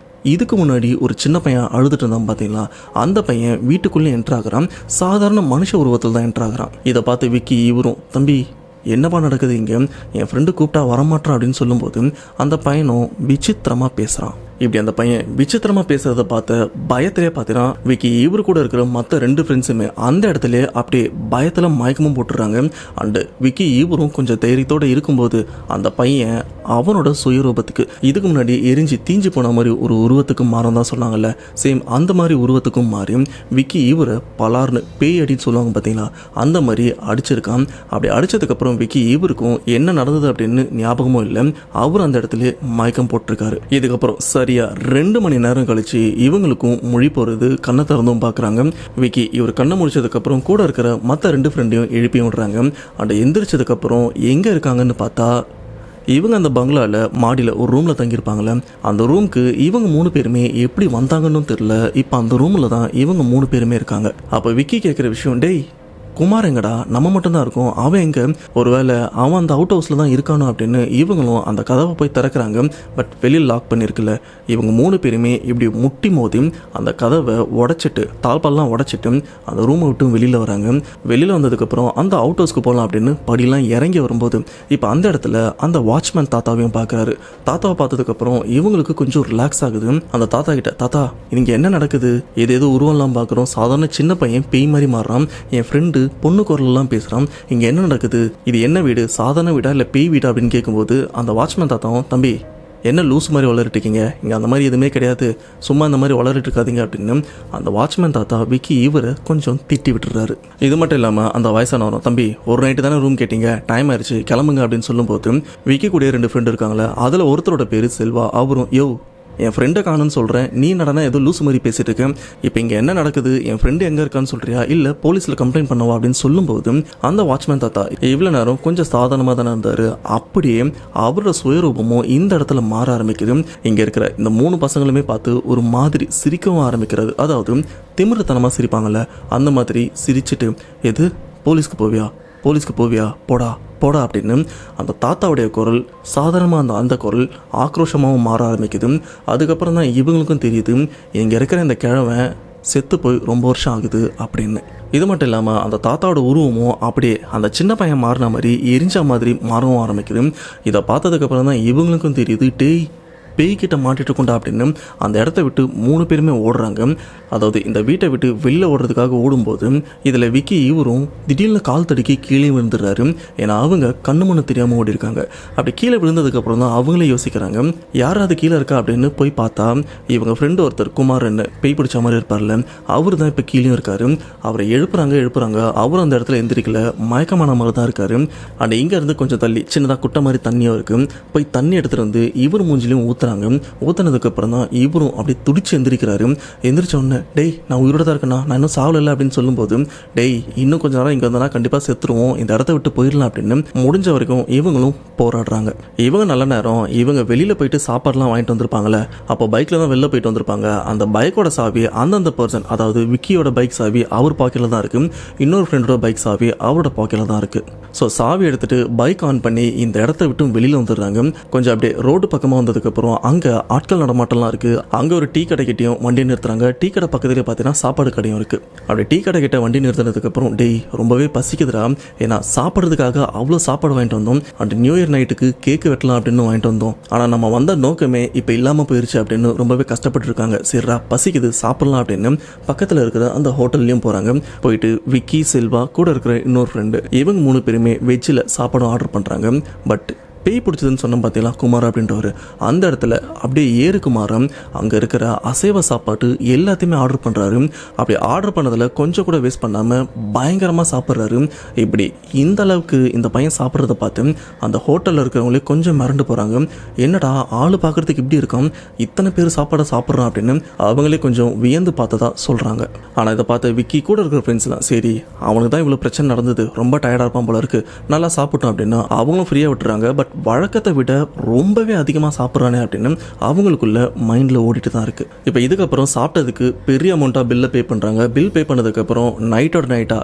இதுக்கு முன்னாடி ஒரு சின்ன பையன் அழுதுட்டு இருந்தான் பார்த்தீங்களா, அந்த பையன் வீட்டுக்குள்ளே என்ட்ரு ஆகிறான். சாதாரண மனுஷ உருவத்தில் தான் என்ட்ரு ஆகிறான். இதை பார்த்து விக்கி இவரும், தம்பி என்னப்பா நடக்குது இங்கே, என் ஃப்ரெண்டு கூப்பிட்டா வரமாட்டான் அப்படின்னு சொல்லும்போது அந்த பையனும் விசித்திரமாக பேசுகிறான். இப்படி அந்த பையன் விசித்திரமாக பேசுகிறத பார்த்து பயத்திலே பார்த்தீங்கன்னா விக்கி இவர் கூட இருக்கிற மற்ற 2 ஃப்ரெண்ட்ஸுமே அந்த இடத்துல அப்படியே பயத்தில் மயக்கமும் போட்டுடுறாங்க. அண்டு விக்கி இவரும் கொஞ்சம் தைரியத்தோடு இருக்கும்போது அந்த பையன் அவனோட சுயரூபத்துக்கு இதுக்கு முன்னாடி எரிஞ்சு தீஞ்சு போன மாதிரி ஒரு உருவத்துக்கு மாறும் தான் சொன்னாங்கல்ல, சேம் அந்த மாதிரி உருவத்துக்கும் மாறி விக்கி இவரை பலார்னு பேய் அடின்னு சொல்லுவாங்க பார்த்தீங்களா, அந்த மாதிரி அடிச்சிருக்கான். அப்படி அடித்ததுக்கப்புறம் விக்கி இவருக்கும் என்ன நடந்தது அப்படின்னு ஞாபகமும் இல்லை. அவர் அந்த இடத்துல மயக்கம் போட்டிருக்காரு. இதுக்கப்புறம் சரியா 2 மணி நேரம் கழிச்சு இவங்களுக்கும் மொழி போகிறது, கண்ணை திறந்தும் பார்க்குறாங்க. விக்கி இவர் கண்ணை முடிச்சதுக்கப்புறம் கூட இருக்கிற மற்ற 2 ஃப்ரெண்டையும் எழுப்பி விடுறாங்க. அந்த எந்திரிச்சதுக்கப்புறம் எங்கே இருக்காங்கன்னு பார்த்தா இவங்க அந்த பங்களாவில் மாடியில் ஒரு ரூமில் தங்கியிருப்பாங்களே, அந்த ரூமுக்கு இவங்க 3 பேருமே எப்படி வந்தாங்கன்னு தெரில. இப்போ அந்த ரூமில் தான் இவங்க 3 பேருமே இருக்காங்க. அப்போ விக்கி கேட்குற விஷயம், டேய் குமார் எங்கடா, நம்ம மட்டும்தான் இருக்கோம், அவன் எங்கே, ஒருவேளை அவன் அந்த அவுட் ஹவுஸில் தான் இருக்கானோ அப்படின்னு இவங்களும் அந்த கதவை போய் திறக்கிறாங்க. பட் வெளியில் லாக் பண்ணியிருக்குல்ல. இவங்க 3 பேருமே இப்படி முட்டி மோதி அந்த கதவை உடச்சிட்டு தாழ்பால்லாம் உடச்சிட்டு அந்த ரூமை விட்டு வெளியில் வராங்க. வெளியில் வந்ததுக்கப்புறம் அந்த அவுட் ஹவுஸ்க்கு போகலாம் அப்படின்னு படிலாம் இறங்கி வரும்போது இப்போ அந்த இடத்துல அந்த வாட்ச்மேன் தாத்தாவையும் பார்க்குறாரு. தாத்தாவை பார்த்ததுக்கப்புறம் இவங்களுக்கு கொஞ்சம் ரிலாக்ஸ் ஆகுது. அந்த தாத்தா கிட்ட, தாத்தா இங்கே என்ன நடக்குது, ஏதோ உருவம்லாம் பார்க்குறோம், சாதாரண சின்ன பையன் பேய் மாதிரி மாறுறான், என் ஃப்ரெண்டு பொண்ணு குரலெல்லாம் பேசுகிறான், இங்கே என்ன நடக்குது, இது என்ன வீடு, சாதாரண வீடா இல்லை பேய் வீடா அப்படின்னு கேட்கும்போது அந்த வாட்ச்மேன் தாத்தாவும், தம்பி என்ன லூஸ் மாதிரி வளரிட்டுருக்கீங்க, இங்கே அந்த மாதிரி எதுவுமே கிடையாது, சும்மா இந்த மாதிரி வளரிட்டு இருக்காதீங்க அப்படின்னு அந்த வாட்ச்மேன் தாத்தா விக்கி இவரை கொஞ்சம் திட்டி விட்டுறாரு. இது மட்டும் இல்லாமல் அந்த வயசானவரும், தம்பி ஒரு நைட்டு தானே ரூம் கேட்டீங்க, டைம் ஆயிடுச்சு கிளம்புங்க அப்படின்னு சொல்லும்போது விக்கி கூட 2 ஃப்ரெண்டு இருக்காங்களே, அதில் ஒருத்தரோட பேர் செல்வா. அவரும், யோ என் ஃப்ரெண்டை காணுன்னு சொல்கிறேன், நீ நடனா ஏதோ லூஸ் மாதிரி பேசிகிட்டு இருக்கேன், இப்போ இங்கே என்ன நடக்குது, என் ஃப்ரெண்டு எங்கே இருக்கான்னு சொல்கிறியா இல்லை போலீஸில் கம்ப்ளைண்ட் பண்ணவா அப்படின்னு சொல்லும்போது அந்த வாட்ச்மேன் தாத்தா இவ்வளோ நேரம் கொஞ்சம் சாதாரணமாக தானே இருந்தார், அப்படியே அவரோட சுயரூபமும் இந்த இடத்துல மாற ஆரம்பிக்குது. இங்கே இருக்கிற இந்த 3 பசங்களுமே பார்த்து ஒரு மாதிரி சிரிக்கவும் ஆரம்பிக்கிறது. அதாவது திமிருத்தனமாக சிரிப்பாங்கள்ல, அந்த மாதிரி சிரிச்சுட்டு, எது போலீஸ்க்கு போவியா போடா அப்படின்னு அந்த தாத்தாவுடைய குரல் சாதாரணமாக அந்த குரல் ஆக்ரோஷமாகவும் மாற ஆரம்பிக்குது. அதுக்கப்புறம் தான் இவங்களுக்கும் தெரியுது இங்கே இருக்கிற இந்த கிழவன் செத்து போய் ரொம்ப வருஷம் ஆகுது அப்படின்னு. இது மட்டும் இல்லாமல் அந்த தாத்தாவோட உருவமும் அப்படியே அந்த சின்ன பையன் மாறின மாதிரி எரிஞ்ச மாதிரி மாறவும் ஆரம்பிக்குது. இதை பார்த்ததுக்கப்புறம் தான் இவங்களுக்கும் தெரியுது, டேய் பேய்கிட்ட மாட்டிட்டு கொண்டா அப்படின்னு அந்த இடத்த விட்டு 3 பேருமே ஓடுறாங்க. அதாவது இந்த வீட்டை விட்டு வெளில ஓடுறதுக்காக ஓடும்போது இதில் விக்கி இவரும் திடீர்னு கால் தடுக்கி கீழே விழுந்துடுறாரு. ஏன்னா அவங்க கண்ணு மண்ணு தெரியாமல் ஓடி இருக்காங்க. அப்படி கீழே விழுந்ததுக்கப்புறம் தான் அவங்களே யோசிக்கிறாங்க, யாராவது கீழே இருக்கா அப்படின்னு போய் பார்த்தா இவங்க ஃப்ரெண்டு ஒருத்தர் குமார்ன்னு பேய் பிடிச்ச மாதிரி இருப்பார்ல, அவர் தான் இப்போ கீழேயும் இருக்காரு. அவரை எழுப்புறாங்க, அவரும் அந்த இடத்துல எந்திரிக்கல, மயக்கமான மாதிரி தான் இருக்காரு. அண்ட் இங்கேருந்து கொஞ்சம் தள்ளி சின்னதாக குட்டை மாதிரி தண்ணியும் இருக்குது. போய் தண்ணி எடுத்துகிட்டு வந்து இவர் மூஞ்சிலையும் ஊற்றினதுக்கப்புறம் தான் இவரும் அப்படி துடிச்சு எந்திரிக்கிறாரு. எந்திரிச்ச உடனே, டேய் நான் உயிரோட தான் இருக்கேண்ணா, நான் இன்னும் சாவலை அப்படின்னு சொல்லும்போது, டேய் இன்னும் கொஞ்சம் நேரம் இங்கே வந்தனா கண்டிப்பாக செத்துருவோம், இந்த இடத்த விட்டு போயிடலாம் அப்படின்னு முடிஞ்ச வரைக்கும் இவங்களும் போராடுறாங்க. இவங்க நல்ல நேரம் இவங்க வெளியில் போயிட்டு சாப்பாடுலாம் வாங்கிட்டு வந்திருப்பாங்களே, அப்போ பைக்கில் தான் வெளில போயிட்டு வந்திருப்பாங்க. அந்த பைக்கோட சாவி அந்தந்த பர்சன், அதாவது விக்கியோட பைக் சாவி அவர் பாக்கெட்டில் தான் இருக்குது, இன்னொரு ஃப்ரெண்டோட பைக் சாவி அவரோட பாக்கெட்டில் தான் இருக்குது. ஸோ சாவி எடுத்துகிட்டு பைக் ஆன் பண்ணி இந்த இடத்த விட்டு வெளியில் வந்துடுறாங்க. கொஞ்சம் அப்படியே ரோடு பக்கமாக வந்ததுக்கப்புறம் அங்கே ஆட்கள் நடமாட்டம்லாம் இருக்குது. அங்கே ஒரு டீ கடைக்கிட்டையும் வண்டி நிறுத்துறாங்க. டீ கடை பக்கத்துலேயே பார்த்தீங்கன்னா சாப்பாடு கடையும் இருக்குது. அப்படி டீ கடை கிட்ட வண்டி நிறுத்தினதுக்கப்புறம், டேய் ரொம்பவே பசிக்குதுடா, ஏன்னா சாப்பிட்றதுக்காக அவ்வளோ சாப்பாடு வாங்கிட்டு வந்தோம், அண்ட் நியூ இயர் நைட்டுக்கு கேக்கு வெட்டலாம் அப்படின்னு வாங்கிட்டு வந்தோம், ஆனால் நம்ம வந்த நோக்கமே இப்போ இல்லாமல் போயிடுச்சு அப்படின்னு ரொம்பவே கஷ்டப்பட்டு இருக்காங்க. சரிடா பசிக்குது சாப்பிட்லாம் அப்படின்னு பக்கத்தில் இருக்கிற அந்த ஹோட்டல்லையும் போகிறாங்க. போயிட்டு விக்கி செல்வா கூட இருக்கிற இன்னொரு ஃப்ரெண்டு இவங்க 3 பேருமே வெஜ்ஜில் சாப்பாடும் ஆர்டர் பண்ணுறாங்க. பட் பேய் பிடிச்சதுன்னு சொன்ன பார்த்தீங்களா குமார் அப்படின்றவர், அந்த இடத்துல அப்படியே ஏறுக்குமாரம் அங்கே இருக்கிற அசைவ சாப்பாட்டு எல்லாத்தையுமே ஆர்டர் பண்ணுறாரு. அப்படி ஆர்டர் பண்ணதில் கொஞ்சம் கூட வேஸ்ட் பண்ணாமல் பயங்கரமாக சாப்பிட்றாரு. இப்படி இந்த அளவுக்கு இந்த பையன் சாப்பிட்றத பார்த்து அந்த ஹோட்டலில் இருக்கிறவங்களே கொஞ்சம் மிரண்டு போகிறாங்க. என்னடா ஆள் பார்க்குறதுக்கு இப்படி இருக்கும், இத்தனை பேர் சாப்பாடை சாப்பிட்றான் அப்படின்னு அவங்களே கொஞ்சம் வியந்து பார்த்ததா சொல்கிறாங்க. ஆனால் இதை பார்த்து விக்கி கூட இருக்கிற ஃப்ரெண்ட்ஸ்லாம், சரி அவனுக்கு தான் இவ்வளோ பிரச்சனை நடந்தது, ரொம்ப டயர்டாக இருப்பான் போல இருக்குது, நல்லா சாப்பிட்டோம் அப்படின்னா அவங்களும் ஃப்ரீயாக விட்டுறாங்க. பட் வழக்கத்தை விட ரொம்பவே அதிகமாக சாப்பிட்றானே அப்படின்னு அவங்களுக்குள்ள மைண்டில் ஓடிட்டு தான் இருக்குது. இப்போ இதுக்கப்புறம் சாப்பிட்டதுக்கு பெரிய அமௌண்ட்டாக பில்லை பே பண்ணுறாங்க. பில் பே பண்ணதுக்கப்புறம் நைட்டாக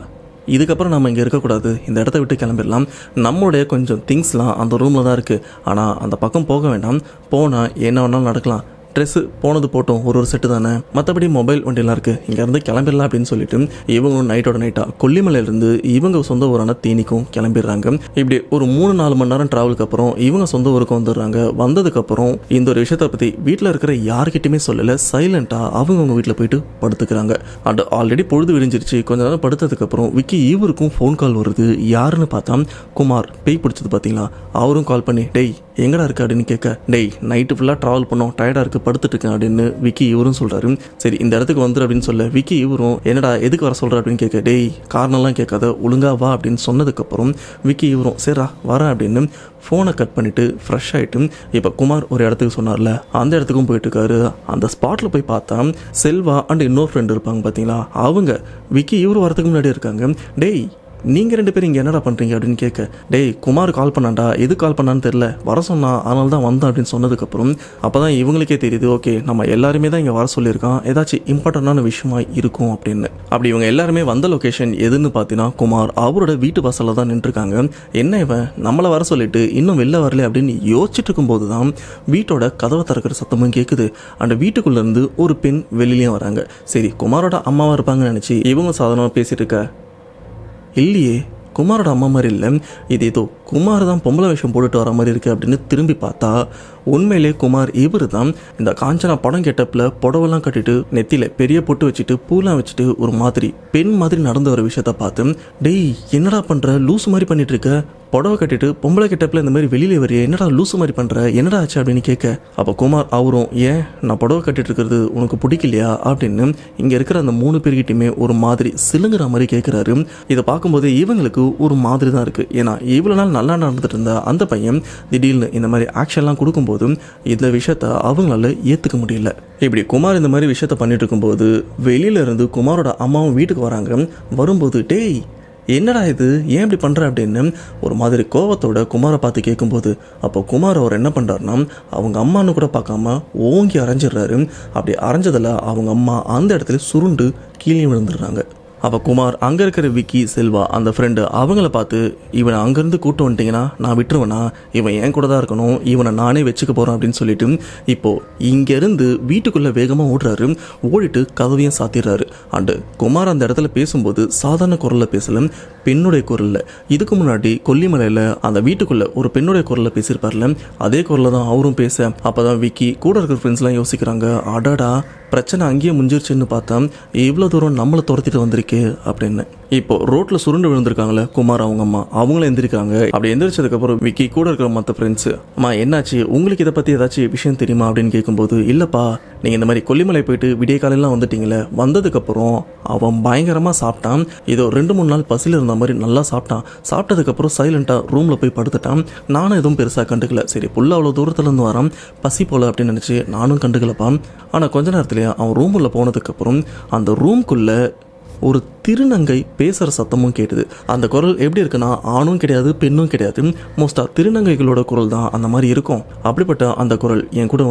இதுக்கப்புறம் நம்ம இங்கே இருக்கக்கூடாது, இந்த இடத்த விட்டு கிளம்பிடலாம், நம்மளுடைய கொஞ்சம் திங்ஸ்லாம் அந்த ரூமில் தான் இருக்குது, ஆனால் அந்த பக்கம் போக வேண்டாம், போனால் என்ன வேணாலும் நடக்கலாம், ட்ரெஸ்ஸு போனது போட்டோம், ஒரு செட்டு தானே, மற்றபடி மொபைல் வண்டியெல்லாம் இருக்குது, இங்கேருந்து கிளம்பிடலாம் அப்படின்னு சொல்லிட்டு இவங்களும் நைட்டோட நைட்டாக கொல்லிமலையிலேருந்து இவங்க சொந்த ஊரான தேனிக்கும் கிளம்பிடுறாங்க. இப்படி ஒரு 3-4 மணி நேரம் ட்ராவலுக்கு அப்புறம் இவங்க சொந்த ஊருக்கு வந்துடுறாங்க. வந்ததுக்கப்புறம் இந்த ஒரு விஷயத்தை பற்றி வீட்டில் இருக்கிற யார்கிட்டையுமே சொல்லலை, சைலண்ட்டாக அவங்கவுங்க வீட்டில் போயிட்டு படுத்துக்கிறாங்க. அண்ட் ஆல்ரெடி பொழுது விடிஞ்சிருச்சு. கொஞ்ச நேரம் படுத்ததுக்கப்புறம் விக்கி இவருக்கும் ஃபோன் கால் வருது. யாருன்னு பார்த்தா குமார், பேய் பிடிச்சது பார்த்தீங்களா, அவரும் கால் பண்ணி டேய் எங்கடா இருக்கு அப்படின்னு கேட்க, டேய் நைட்டு ஃபுல்லாக ட்ராவல் பண்ணோம், டயர்டாக இருக்குது, படுத்துட்டு இருக்கேன் அப்படின்னு விக்கி இவரும் சொல்கிறாரு. சரி இந்த இடத்துக்கு வந்துரு அப்படின்னு சொல்ல விக்கி இவரும் என்னடா எதுக்கு வர சொல்கிற அப்படின்னு கேட்க, டேய் காரணம்லாம் கேட்காத ஒழுங்கா வா அப்படின்னு சொன்னதுக்கப்புறம் விக்கி இவரும் சரிடா வரேன் அப்படின்னு ஃபோனை கட் பண்ணிவிட்டு ஃப்ரெஷ் ஆகிட்டு இப்போ குமார் ஒரு இடத்துக்கு சொன்னார்ல அந்த இடத்துக்கும் போயிட்டுருக்காரு. அந்த ஸ்பாட்டில் போய் பார்த்தா செல்வா அண்ட் இன்னொரு ஃப்ரெண்டு இருப்பாங்க பார்த்தீங்களா, அவங்க விக்கி இவர் வரதுக்கு முன்னாடி இருக்காங்க. டேய் நீங்கள் 2 பேரும் இங்கே என்னடா பண்ணுறீங்க அப்படின்னு கேட்க, டேய் குமார் கால் பண்ணாண்டா, எது கால் பண்ணான்னு தெரில, வர சொன்னா அதனால தான் வந்தேன் அப்படின்னு சொன்னதுக்கப்புறம் அப்போ தான் இவங்களுக்கே தெரியுது, ஓகே நம்ம எல்லாருமே தான் இங்கே வர சொல்லியிருக்கான், ஏதாச்சும் இம்பார்ட்டண்டான விஷயமா இருக்கும் அப்படின்னு. அப்படி இவங்க எல்லாருமே வந்த லொக்கேஷன் எதுன்னு பார்த்தீங்கன்னா குமார் அவரோட வீட்டு வாசலில் தான் நின்றுருக்காங்க. என்ன இவன் நம்மளை வர சொல்லிட்டு இன்னும் வெளில வரல அப்படின்னு யோசிச்சுட்டு இருக்கும்போது தான் வீட்டோட கதவை திறக்கிற சத்தமும் கேட்குது. அந்த வீட்டுக்குள்ளேருந்து ஒரு பெண் வெளியிலையும் வராங்க. சரி குமாரோட அம்மாவாக இருப்பாங்கன்னு நினச்சி இவங்க சாதாரணமாக பேசிகிட்டு இருக்க, இல்லையே குமாரோட அம்மா மாதிரி இல்லை, இது ஏதோ குமார் தான் பொம்பளை வேஷம் போட்டுட்டு வர மாதிரி இருக்குது அப்படின்னு திரும்பி பார்த்தா உண்மையிலே குமார் இவர் தான் இந்த காஞ்சனா படம் கெட்டப்பில் புடவெல்லாம் கட்டிட்டு நெத்தியில் பெரிய பொட்டு வச்சுட்டு பூலாம் வச்சுட்டு ஒரு மாதிரி பெண் மாதிரி நடந்து வர விஷயத்த பார்த்து, டேய் என்னடா பண்ணுற, லூஸ் மாதிரி பண்ணிட்டு இருக்க, புடவை கட்டிட்டு பொம்பளை கெட்டப்பில் இந்த மாதிரி வெளியில் வரைய, என்னடா லூசு மாதிரி பண்ணுற, என்னடா ஆச்சு அப்படின்னு கேட்க, அப்போ குமார் அவரும் ஏன் நான் புடவை கட்டிட்டு இருக்கிறது உனக்கு பிடிக்கலையா அப்படின்னு இங்கே இருக்கிற அந்த 3 பேர்கிட்டையுமே ஒரு மாதிரி சிலுங்குற மாதிரி கேட்குறாரு. இதை பார்க்கும்போது இவங்களுக்கு ஒரு மாதிரி தான் இருக்குது. ஏன்னா இவ்வளோ நாள் நல்லா நடந்துட்டு இருந்த அந்த பையன் திடீர்னு இந்த மாதிரி ஆக்ஷன்லாம் கொடுக்கும்போது இந்த விஷயத்த அவங்களால ஏற்றுக்க முடியல. இப்படி குமார் இந்த மாதிரி விஷயத்த பண்ணிட்டு இருக்கும்போது வெளியில இருந்து குமாரோட அம்மாவும் வீட்டுக்கு வராங்க. வரும்போது டேய் என்னடா இது ஏன் இப்படி பண்ணுற அப்படின்னு ஒரு மாதிரி கோவத்தோட குமாரை பார்த்து கேட்கும்போது அப்போ குமார் அவர் என்ன பண்ணுறாருனா அவங்க அம்மானு கூட பார்க்காம ஓங்கி அரைஞ்சிடுறாரு. அப்படி அரைஞ்சதில் அவங்க அம்மா அந்த இடத்துல சுருண்டு கீழே விழுந்துடுறாங்க. அப்போ குமார் அங்கே இருக்கிற விக்கி செல்வா அந்த ஃப்ரெண்டு அவங்கள பார்த்து, இவனை அங்கேருந்து கூட்டு வந்துட்டிங்கன்னா நான் விட்டுருவேனா, இவன் என் கூட தான் இருக்கணும், இவனை நானே வச்சுக்க போகிறேன் அப்படின்னு சொல்லிட்டு இப்போது இங்கேருந்து வீட்டுக்குள்ளே வேகமாக ஓடுறாரு. ஓடிட்டு கதவையும் சாத்திடுறாரு. அண்டு குமார் அந்த இடத்துல பேசும்போது சாதாரண குரலில் பேசல, பெண்ணுடைய குரலில். இதுக்கு முன்னாடி கொல்லிமலையில் அந்த வீட்டுக்குள்ளே ஒரு பெண்ணுடைய குரலில் பேசியிருப்பார்ல, அதே குரலில் தான் அவரும் பேச. அப்போ தான் விக்கி கூட இருக்கிற ஃப்ரெண்ட்ஸ்லாம் யோசிக்கிறாங்க, அடாடா பிரச்சனை அங்கேயே முடிஞ்சிருச்சுன்னு பார்த்தா இவ்வளோ தூரம் நம்மளை துரத்திட்டு வந்திருக்கு அப்படின்னு. இப்போ ரோட்டில் சுருண்டு விழுந்திருக்காங்களே குமார் அவங்க அம்மா, அவங்களும் எந்திரிக்காங்க. அப்படி எந்திரிச்சதுக்கப்புறம் விக்கி கூட இருக்கிற மற்ற ஃப்ரெண்ட்ஸு, அம்மா என்னாச்சு உங்களுக்கு இதை பற்றி ஏதாச்சும் விஷயம் தெரியுமா அப்படின்னு கேட்கும்போது, இல்லைப்பா நீங்கள் இந்த மாதிரி கொல்லிமலை போயிட்டு விடிய காலையெல்லாம் வந்துட்டீங்களே, வந்ததுக்கப்புறம் அவன் பயங்கரமாக சாப்பிட்டான், ஏதோ 2-3 நாள் பசியில் இருந்த மாதிரி நல்லா சாப்பிட்டான். சாப்பிட்டதுக்கப்புறம் சைலண்ட்டாக ரூமில் போய் படுத்துட்டான். நானும் எதுவும் பெருசாக கண்டுக்கல, சரி புள்ள அவ்வளோ தூரத்துலேருந்து வரான் பசி போல அப்படின்னு நினச்சி நானும் கண்டுக்கலப்பான். ஆனால் கொஞ்ச நேரத்துலேயே அவன் ரூமுள்ள போனதுக்கப்புறம் அந்த ரூம்குள்ளே ஒரு திருநங்கை பேசுகிற சத்தமும் கேட்டுது. அந்த குரல் எப்படி இருக்குன்னா ஆணும் கிடையாது பெண்ணும் கிடையாது, மோஸ்ட்டாக திருநங்கைகளோட குரல் தான் அந்த மாதிரி இருக்கும். அப்படிப்பட்ட அந்த குரல் என் கூட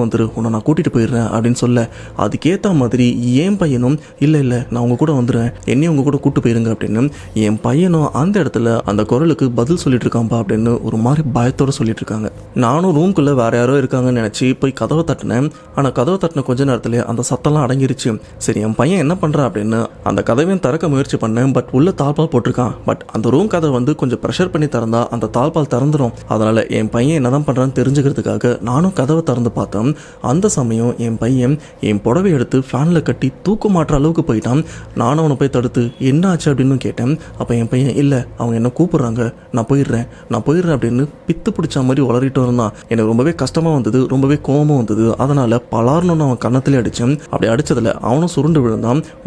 வந்துரு உன்னை நான் கூட்டிகிட்டு போயிடுறேன் அப்படின்னு சொல்ல, அதுக்கேற்ற மாதிரி என் பையனும் இல்லை நான் உங்கள் கூட வந்துடுறேன், என்னையும் உங்கள் கூட கூப்பிட்டு போயிருங்க அப்படின்னு என் பையனும் அந்த இடத்துல அந்த குரலுக்கு பதில் சொல்லிட்டு இருக்கான்பா அப்படின்னு ஒரு மாதிரி பயத்தோடு சொல்லிட்டு இருக்காங்க. நானும் ரூம்குள்ளே வேற யாரோ இருக்காங்கன்னு நினச்சி போய் கதவை தட்டினேன். ஆனால் கதவை தட்டின கொஞ்ச நேரத்தில் அந்த சத்தம்லாம் அடங்கிருச்சு. சரி என் பையன் என்ன பண்ணுறான் அப்படின்னு அந்த கதவையும் திறக்க முயற்சி பண்ணேன். பட் உள்ள தாழ்பால் போட்டிருக்கான். பட் அந்த ரூம் கதை வந்து கொஞ்சம் ப்ரெஷர் பண்ணி திறந்தா அந்த தாழ்பால் திறந்துடும். அதனால என் பையன் என்னதான் பண்றான்னு தெரிஞ்சுக்கிறதுக்காக நானும் கதவை திறந்து பார்த்தேன். அந்த சமயம் என் பையன் என் புடவை எடுத்து ஃபேனில் கட்டி தூக்க மாட்டுற அளவுக்கு போயிட்டான். நானும் அவனை போய் தடுத்து என்ன ஆச்சு அப்படின்னு கேட்டேன். அப்போ என் பையன் இல்லை அவங்க என்ன கூப்பிடுறாங்க, நான் போயிடுறேன் அப்படின்னு பித்து பிடிச்ச மாதிரி வளரிட்டு இருந்தான். எனக்கு ரொம்பவே கஷ்டமாக வந்தது, ரொம்பவே கோபமும் வந்தது. அதனால பலார்னு அவன் கன்னத்திலே அடித்தேன். அப்படி அடித்ததில் அவனும் சுருண்டு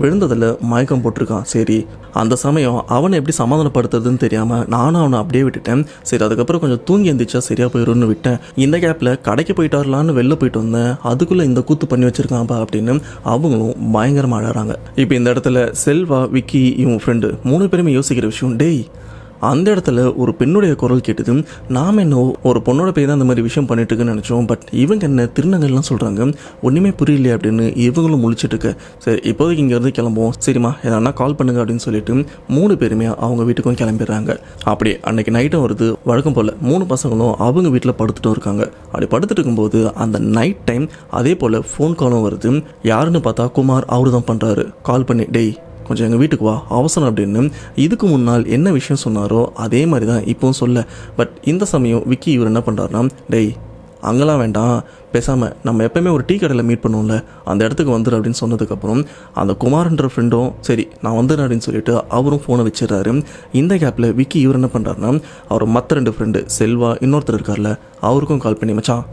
விழுந்ததில் மயக்கம் போட்டிருக்கான். சரி அந்த சமயம் அவனை எப்படி சமாதானப்படுத்துறதுன்னு தெரியாமல் நானும் அவனை அப்படியே விட்டுட்டேன். சரி அதுக்கப்புறம் கொஞ்சம் தூங்கி எந்திரிச்சா சரியாக போயிடும்னு விட்டேன். இந்த கேப்பில் கடைக்கு போயிட்டு வரலான்னு வெளில போயிட்டு வந்தேன். அதுக்குள்ளே இந்த கூத்து பண்ணி வச்சிருக்கான்ப்பா அப்படின்னு அவங்களும் பயங்கரமாக அழறாங்க. இப்போ இந்த இடத்துல செல்வா விக்கி இவங்க ஃப்ரெண்டு 3 பேருமே யோசிக்கிற விஷயம், டேய் அந்த இடத்துல ஒரு பெண்ணுடைய குரல் கேட்டது. நாம் என்ன ஒரு பொண்ணோட போய் தான் அந்த மாதிரி விஷயம் பண்ணிட்டு இருக்குன்னு நினச்சோம். பட் இவங்க என்ன திருநங்கைலாம் சொல்கிறாங்க, ஒன்றுமே புரியலையே அப்படின்னு இவங்களும் முழிச்சிட்டு இருக்க. சரி இப்போதைக்கு இங்கேருந்து கிளம்புவோம், சரிம்மா எதனா கால் பண்ணுங்க அப்படின்னு சொல்லிட்டு 3 பேருமே அவங்க வீட்டுக்கும் கிளம்பிடுறாங்க. அப்படியே அன்னைக்கு நைட்டும் வருது. வழக்கம் போல் 3 பசங்களும் அவங்க வீட்டில் படுத்துட்டும் இருக்காங்க. அப்படி படுத்துட்டு இருக்கும்போது அந்த நைட் டைம் அதே போல் ஃபோன் காலும் வருது. யாருன்னு பார்த்தா குமார் அவரு தான் பண்ணுறாரு. கால் பண்ணி டேய் கொஞ்சம் எங்கள் வீட்டுக்கு வா அவசரம் அப்படின்னு இதுக்கு முன்னால் என்ன விஷயம் சொன்னாரோ அதே மாதிரி தான் இப்போவும் சொல்ல. பட் இந்த சமயம் விக்கி இவர் என்ன பண்ணுறாருனா, டேய் அங்கெல்லாம் வேண்டாம், பேசாமல் நம்ம எப்போயுமே ஒரு டீ கடையில் மீட் பண்ணுவோம்ல அந்த இடத்துக்கு வந்துடு அப்படின்னு சொன்னதுக்கப்புறம் அந்த குமார்ன்ற ஃப்ரெண்டும் சரி நான் வந்துடுறேன் அப்படின்னு சொல்லிட்டு அவரும் ஃபோனை வச்சிடறாரு. இந்த கேப்பில் விக்கி இவர் என்ன பண்ணுறாருனா, அவர் மற்ற 2 ஃப்ரெண்டு செல்வா இன்னொருத்தர் இருக்கார்ல அவருக்கும் கால் பண்ணி, மச்சான்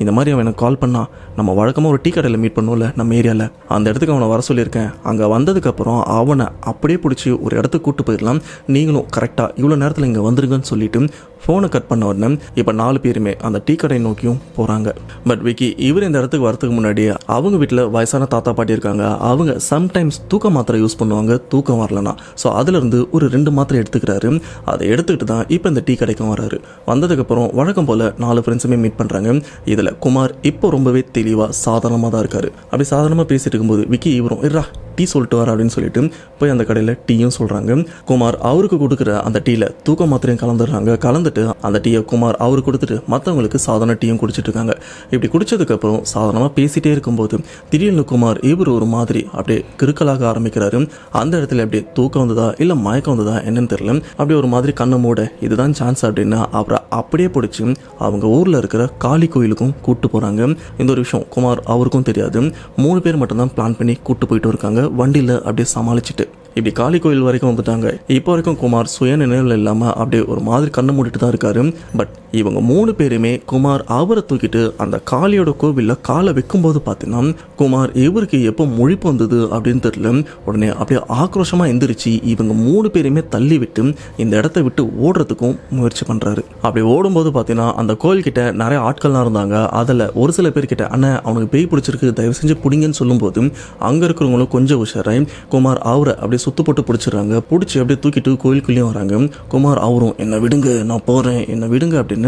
இந்த மாதிரி அவன் எனக்கு கால் பண்ணான், நம்ம வழக்கமாக ஒரு டீ கடையில் மீட் பண்ணுவோம்ல நம்ம ஏரியாவில் அந்த இடத்துக்கு அவனை வர சொல்லியிருக்கேன். அங்கே வந்ததுக்கப்புறம் அவனை அப்படியே பிடிச்சி ஒரு இடத்துக்கு கூப்பிட்டு போயிடலாம், நீங்களும் கரெக்டாக இவ்வளோ நேரத்தில் இங்கே வந்துருங்கன்னு சொல்லிட்டு ஃபோனை கட் பண்ண உடனே இப்போ 4 பேருமே அந்த டீ கடை நோக்கியும் போகிறாங்க. பட் விக்கி இவர் இந்த இடத்துக்கு வரதுக்கு முன்னாடி அவங்க வீட்டில் வயசான தாத்தா பாட்டி இருக்காங்க. அவங்க சம்டைம்ஸ் தூக்க மாத்திரை யூஸ் பண்ணுவாங்க தூக்கம் வரலனா. ஸோ அதுலேருந்து ஒரு 2 மாத்திரை எடுத்துக்கிறாரு. அதை எடுத்துக்கிட்டு தான் இப்போ இந்த டீ கடைக்கும் வராரு. வந்ததுக்கப்புறம் வழக்கம் போல் 4 ஃப்ரெண்ட்ஸுமே மீட் பண்ணுறாங்க. இதில் குமார் இப்போ ரொம்பவே தெளிவாக சாதாரணமாக தான் இருக்காரு. அப்படி சாதாரணமாக பேசிட்டு இருக்கும்போது விக்கி இவரும் இருடா டீ சொல்லிட்டு வர அப்படின்னு சொல்லிட்டு போய் அந்த கடையில் டீயும் சொல்கிறாங்க. குமார் அவருக்கு கொடுக்குற அந்த டீயில் தூக்க மாத்திரையும் கலந்துடுறாங்க. கலந்துட்டு அந்த டீயை குமார் அவருக்கு கொடுத்துட்டு மற்றவங்களுக்கு சாதாரண டீயும் குடிச்சிட்டு இருக்காங்க. இப்படி குடிச்சதுக்கப்புறம் சாதாரணமாக பேசிகிட்டே இருக்கும்போது திடீர்னு குமார் இவர் ஒரு மாதிரி அப்படியே கிறுக்கலாக ஆரம்பிக்கிறாரு. அந்த இடத்துல அப்படியே தூக்கம் வந்ததா இல்லை மயக்கம் வந்ததா என்னன்னு தெரியல, அப்படியே ஒரு மாதிரி கண்ணை மூட இதுதான் சான்ஸ் அப்படின்னு அவரை அப்படியே பிடிச்சி அவங்க ஊரில் இருக்கிற காளி கோயிலுக்கும் கூப்பிட்டு போகிறாங்க. இந்த ஒரு விஷயம் குமார் அவருக்கும் தெரியாது. 3 பேர் மட்டும்தான் பிளான் பண்ணி கூப்பிட்டு போயிட்டு இருக்காங்க வண்டியில் அப்படியே சமாளிச்சுட்டு. இப்படி காளி கோயில் வரைக்கும் வந்துட்டாங்க. இப்போ வரைக்கும் குமார் சுய நினைவில் இல்லாமல் அப்படியே ஒரு மாதிரி கண்ணை மூடிட்டு தான் இருக்காரு. பட் இவங்க 3 பேருமே குமார் அவரை தூக்கிட்டு அந்த காளியோட கோவிலில் காலை வைக்கும்போது பார்த்தீங்கன்னா குமார் இவருக்கு எப்போ முழிப்பு வந்தது அப்படின்னு தெரியல. உடனே அப்படியே ஆக்ரோஷமாக எந்திரிச்சு இவங்க 3 பேருமே தள்ளி விட்டு இந்த இடத்த விட்டு ஓடுறதுக்கும் முயற்சி பண்ணுறாரு. அப்படி ஓடும்போது பார்த்தீங்கன்னா அந்த கோயில்கிட்ட நிறைய ஆட்கள்லாம் இருந்தாங்க. அதில் ஒரு சில பேர்கிட்ட அண்ணன் அவனுக்கு பேய் பிடிச்சிருக்கு தயவு செஞ்சு பிடிங்கன்னு சொல்லும்போது அங்கே இருக்கிறவங்களும் கொஞ்சம் உஷாராய் குமார் அவரை அப்படியே சுத்து போட்டு பிடிச்சிடுறாங்க. பிடிச்சி அப்படியே தூக்கிட்டு கோயிலுக்குள்ளேயும் வராங்க. குமார் அவரும் என்னை விடுங்க நான் போகிறேன் என்னை விடுங்க அப்படின்னு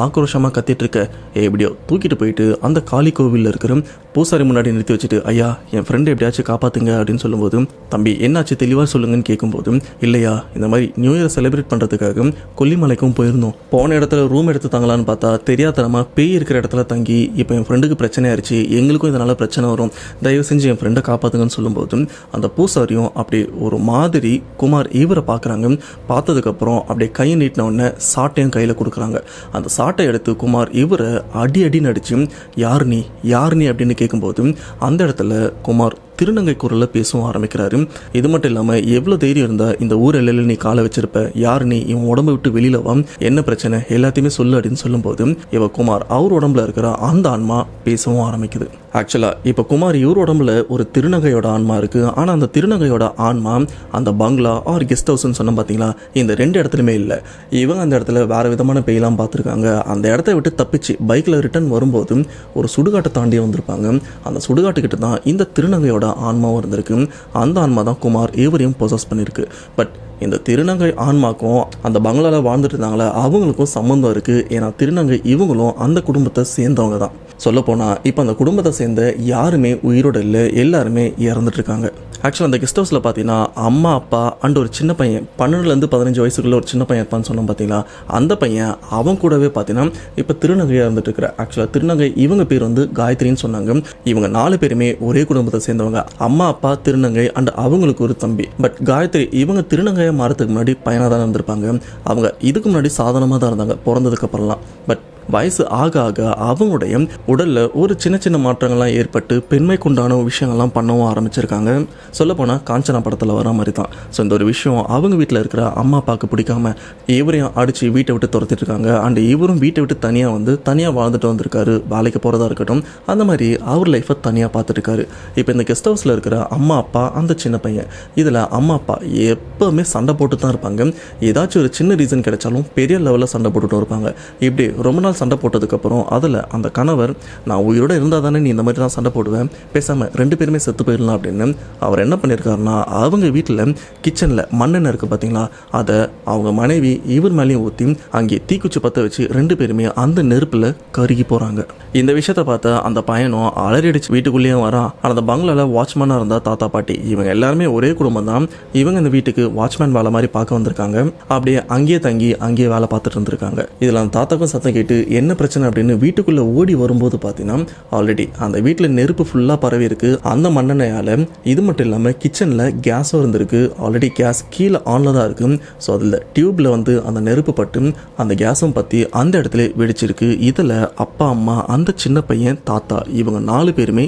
ஆக்ரோஷமாக கத்திட்டு இருக்க எப்படியோ தூக்கிட்டு போயிட்டு அந்த காளி கோவிலில் இருக்கிற பூசாரி முன்னாடி நிறுத்தி வச்சுட்டு ஐயா என் ஃப்ரெண்டு எப்படியாச்சும் காப்பாற்றுங்க அப்படின்னு சொல்லும்போது தம்பி என்னாச்சு தெளிவாக சொல்லுங்கன்னு கேட்கும்போது இல்லையா இந்த மாதிரி நியூ இயர் செலிப்ரேட் பண்ணுறதுக்காக கொல்லிமலைக்கும் போயிருந்தோம். போன இடத்துல ரூம் எடுத்து தங்கலான்னு பார்த்தா தெரியாதனமாக பேய் இருக்கிற இடத்துல தங்கி இப்போ என் ஃப்ரெண்டுக்கு பிரச்சனை ஆயிடுச்சு, எங்களுக்கும் இதனால் பிரச்சனை வரும், தயவு செஞ்சு என் ஃப்ரெண்டை காப்பாற்றுங்கன்னு சொல்லும்போது அந்த பூசாரியும் அப்படி ஒரு மாதிரி குமார் இவரை பார்க்குறாங்க. பார்த்ததுக்கப்புறம் அப்படியே கை நீட்டின உடனே சாட்டையும் கையில் கொடுக்குறாங்க. அந்த சாட்டை எடுத்து குமார் இவரை அடின்னு அடிச்சு யார் நீ அப்படின்னு கேட்கும்போது அந்த இடத்துல குமார் திருநங்கை குரலில் பேசவும் ஆரம்பிக்கிறாரு. இது மட்டும் இல்லாமல் எவ்வளோ தைரியம் இருந்தால் இந்த ஊர் எல்லையில் நீ காலை வச்சிருப்ப, யார் நீ, இவன் உடம்பை விட்டு வெளியில் வா, என்ன பிரச்சனை எல்லாத்தையுமே சொல்லு அப்படின்னு சொல்லும்போது இவ குமார் அவர் உடம்புல இருக்கிற அந்த ஆன்மா பேசவும் ஆரம்பிக்குது. ஆக்சுவலாக இப்போ குமார் இவர் உடம்புல ஒரு திருநங்கையோட ஆன்மா இருக்குது. ஆனால் அந்த திருநங்கையோட ஆன்மா அந்த பங்களா ஆர் கெஸ்ட் ஹவுஸ்ன்னு சொன்ன பார்த்தீங்களா இந்த 2 இடத்துலையுமே இல்லை. இவங்க அந்த இடத்துல வேறு விதமான பேயெல்லாம் பார்த்துருக்காங்க. அந்த இடத்த விட்டு தப்பிச்சு பைக்கில் ரிட்டர்ன் வரும்போது ஒரு சுடுகாட்டை தாண்டி வந்திருப்பாங்க. அந்த சுடுகாட்டுக்கிட்ட தான் இந்த திருநங்கையோட ஆன்மாவும் இருந்திருக்கு. அந்த ஆன்மா தான் குமார் இவரையும் பொசஸ் பண்ணியிருக்கு. பட் இந்த திருநங்கை ஆன்மாக்கும் அந்த பங்களாவில் வாழ்ந்துட்டு இருந்தாங்களே அவங்களுக்கும் சம்மந்தம் இருக்குது. ஏன்னா திருநங்கை இவங்களும் அந்த குடும்பத்தை சேர்ந்தவங்க தான். சொல்லப்போனால் இப்போ அந்த குடும்பத்தை சேர்ந்த யாருமே உயிரோடு இல்லை, எல்லாருமே இறந்துட்டு இருக்காங்க. ஆக்சுவலாக அந்த கெஸ்ட் ஹவுஸில் பார்த்தீங்கன்னா அம்மா அப்பா அண்ட் ஒரு சின்ன பையன் 12லேருந்து 15 வயசுக்குள்ள ஒரு சின்ன பையன் இருப்பான்னு சொன்னோம் பார்த்தீங்களா, அந்த பையன் அவன் கூடவே பார்த்தீங்கன்னா இப்போ திருநங்கையாக இருந்துட்டு இருக்கிற. ஆக்சுவலாக திருநங்கை இவங்க பேர் வந்து காயத்ரின்னு சொன்னாங்க. இவங்க 4 பேருமே ஒரே குடும்பத்தை சேர்ந்தவங்க. அம்மா அப்பா திருநங்கை அண்ட் அவங்களுக்கு ஒரு தம்பி. பட் காயத்ரி இவங்க திருநங்கையாக மாறதுக்கு முன்னாடி பையனாக தான் இருந்திருப்பாங்க. அவங்க இதுக்கு முன்னாடி சாதாரணமாக தான் இருந்தாங்க பிறந்ததுக்கு அப்புறம்லாம். பட் வயசு ஆக ஆக அவங்களுடைய உடலில் ஒரு சின்ன சின்ன மாற்றங்கள்லாம் ஏற்பட்டு பெண்மைக்குண்டான விஷயங்கள்லாம் பண்ணவும் ஆரம்பிச்சிருக்காங்க. சொல்லப்போனால் காஞ்சனா படத்தில் வர மாதிரி தான். ஸோ இந்த ஒரு விஷயம் அவங்க வீட்டில் இருக்கிற அம்மா அப்பாவுக்கு பிடிக்காம இவரையும் அடித்து வீட்டை விட்டு துரத்திட்டு இருக்காங்க. அண்ட் இவரும் வீட்டை விட்டு தனியாக வாழ்ந்துட்டு வந்திருக்காரு. வேலைக்கு போகிறதா இருக்கட்டும் அந்த மாதிரி அவர் லைஃப்பை தனியாக பார்த்துட்டுருக்காரு. இப்போ இந்த கெஸ்ட் ஹவுஸில் இருக்கிற அம்மா அப்பா அந்த சின்ன பையன் இதில் அம்மா அப்பா எப்போவுமே சண்டை போட்டு தான் இருப்பாங்க. ஏதாச்சும் ஒரு சின்ன ரீசன் கிடைச்சாலும் பெரிய லெவலில் சண்டை போட்டுட்டு இருப்பாங்க. இப்படி ரொம்ப நாள் நாள் சண்டை போட்டதுக்கப்புறம் அதில் அந்த கணவர் நான் உயிரோடு இருந்தால் தானே நீ இந்த மாதிரி தான் சண்டை போடுவேன், பேசாமல் 2 பேருமே செத்து போயிடலாம் அப்படின்னு அவர் என்ன பண்ணியிருக்காருன்னா அவங்க வீட்டில் கிச்சனில் மண்ணெண்ணெய் இருக்குது பார்த்தீங்களா, அதை அவங்க மனைவி இவர் மேலேயும் ஊற்றி அங்கே தீக்குச்சி பற்ற வச்சு 2 பேருமே அந்த நெருப்பில் கருகி போகிறாங்க. இந்த விஷயத்தை பார்த்த அந்த பையனும் அலறிடிச்சு வீட்டுக்குள்ளேயே வரான். அந்த பங்களாவில் வாட்ச்மேனாக இருந்தால் தாத்தா பாட்டி இவங்க எல்லாருமே ஒரே குடும்பம் தான். இவங்க இந்த வீட்டுக்கு வாட்ச்மேன் வேலை மாதிரி பார்க்க வந்திருக்காங்க. அப்படியே அங்கேயே தங்கி அங்கேயே வேலை பார்த்துட்டு இருந்திருக்காங்க. இதில் அந்த தாத்தாக்கும் சத்தம் கேட்டு என்ன பிரச்சனை அப்படின்னு வீட்டுக்குள்ளே ஓடி வரும்போது பார்த்தீங்கன்னா ஆல்ரெடி அந்த வீட்டில் நெருப்பு ஃபுல்லாக பரவி இருக்கு. அந்த மண்ணெண்ணெயால் இது மட்டும் இல்லாமல் கிச்சனில் கேஸும் இருந்திருக்கு. ஆல்ரெடி கேஸ் கீழே ஆனில் தான் இருக்குது. ஸோ அதில் டியூப்பில் வந்து அந்த நெருப்பு பட்டு அந்த கேஸும் பற்றி அந்த இடத்துல வெடிச்சிருக்கு. இதில் அப்பா அம்மா அந்த சின்ன பையன் தாத்தா இவங்க 4 பேருமே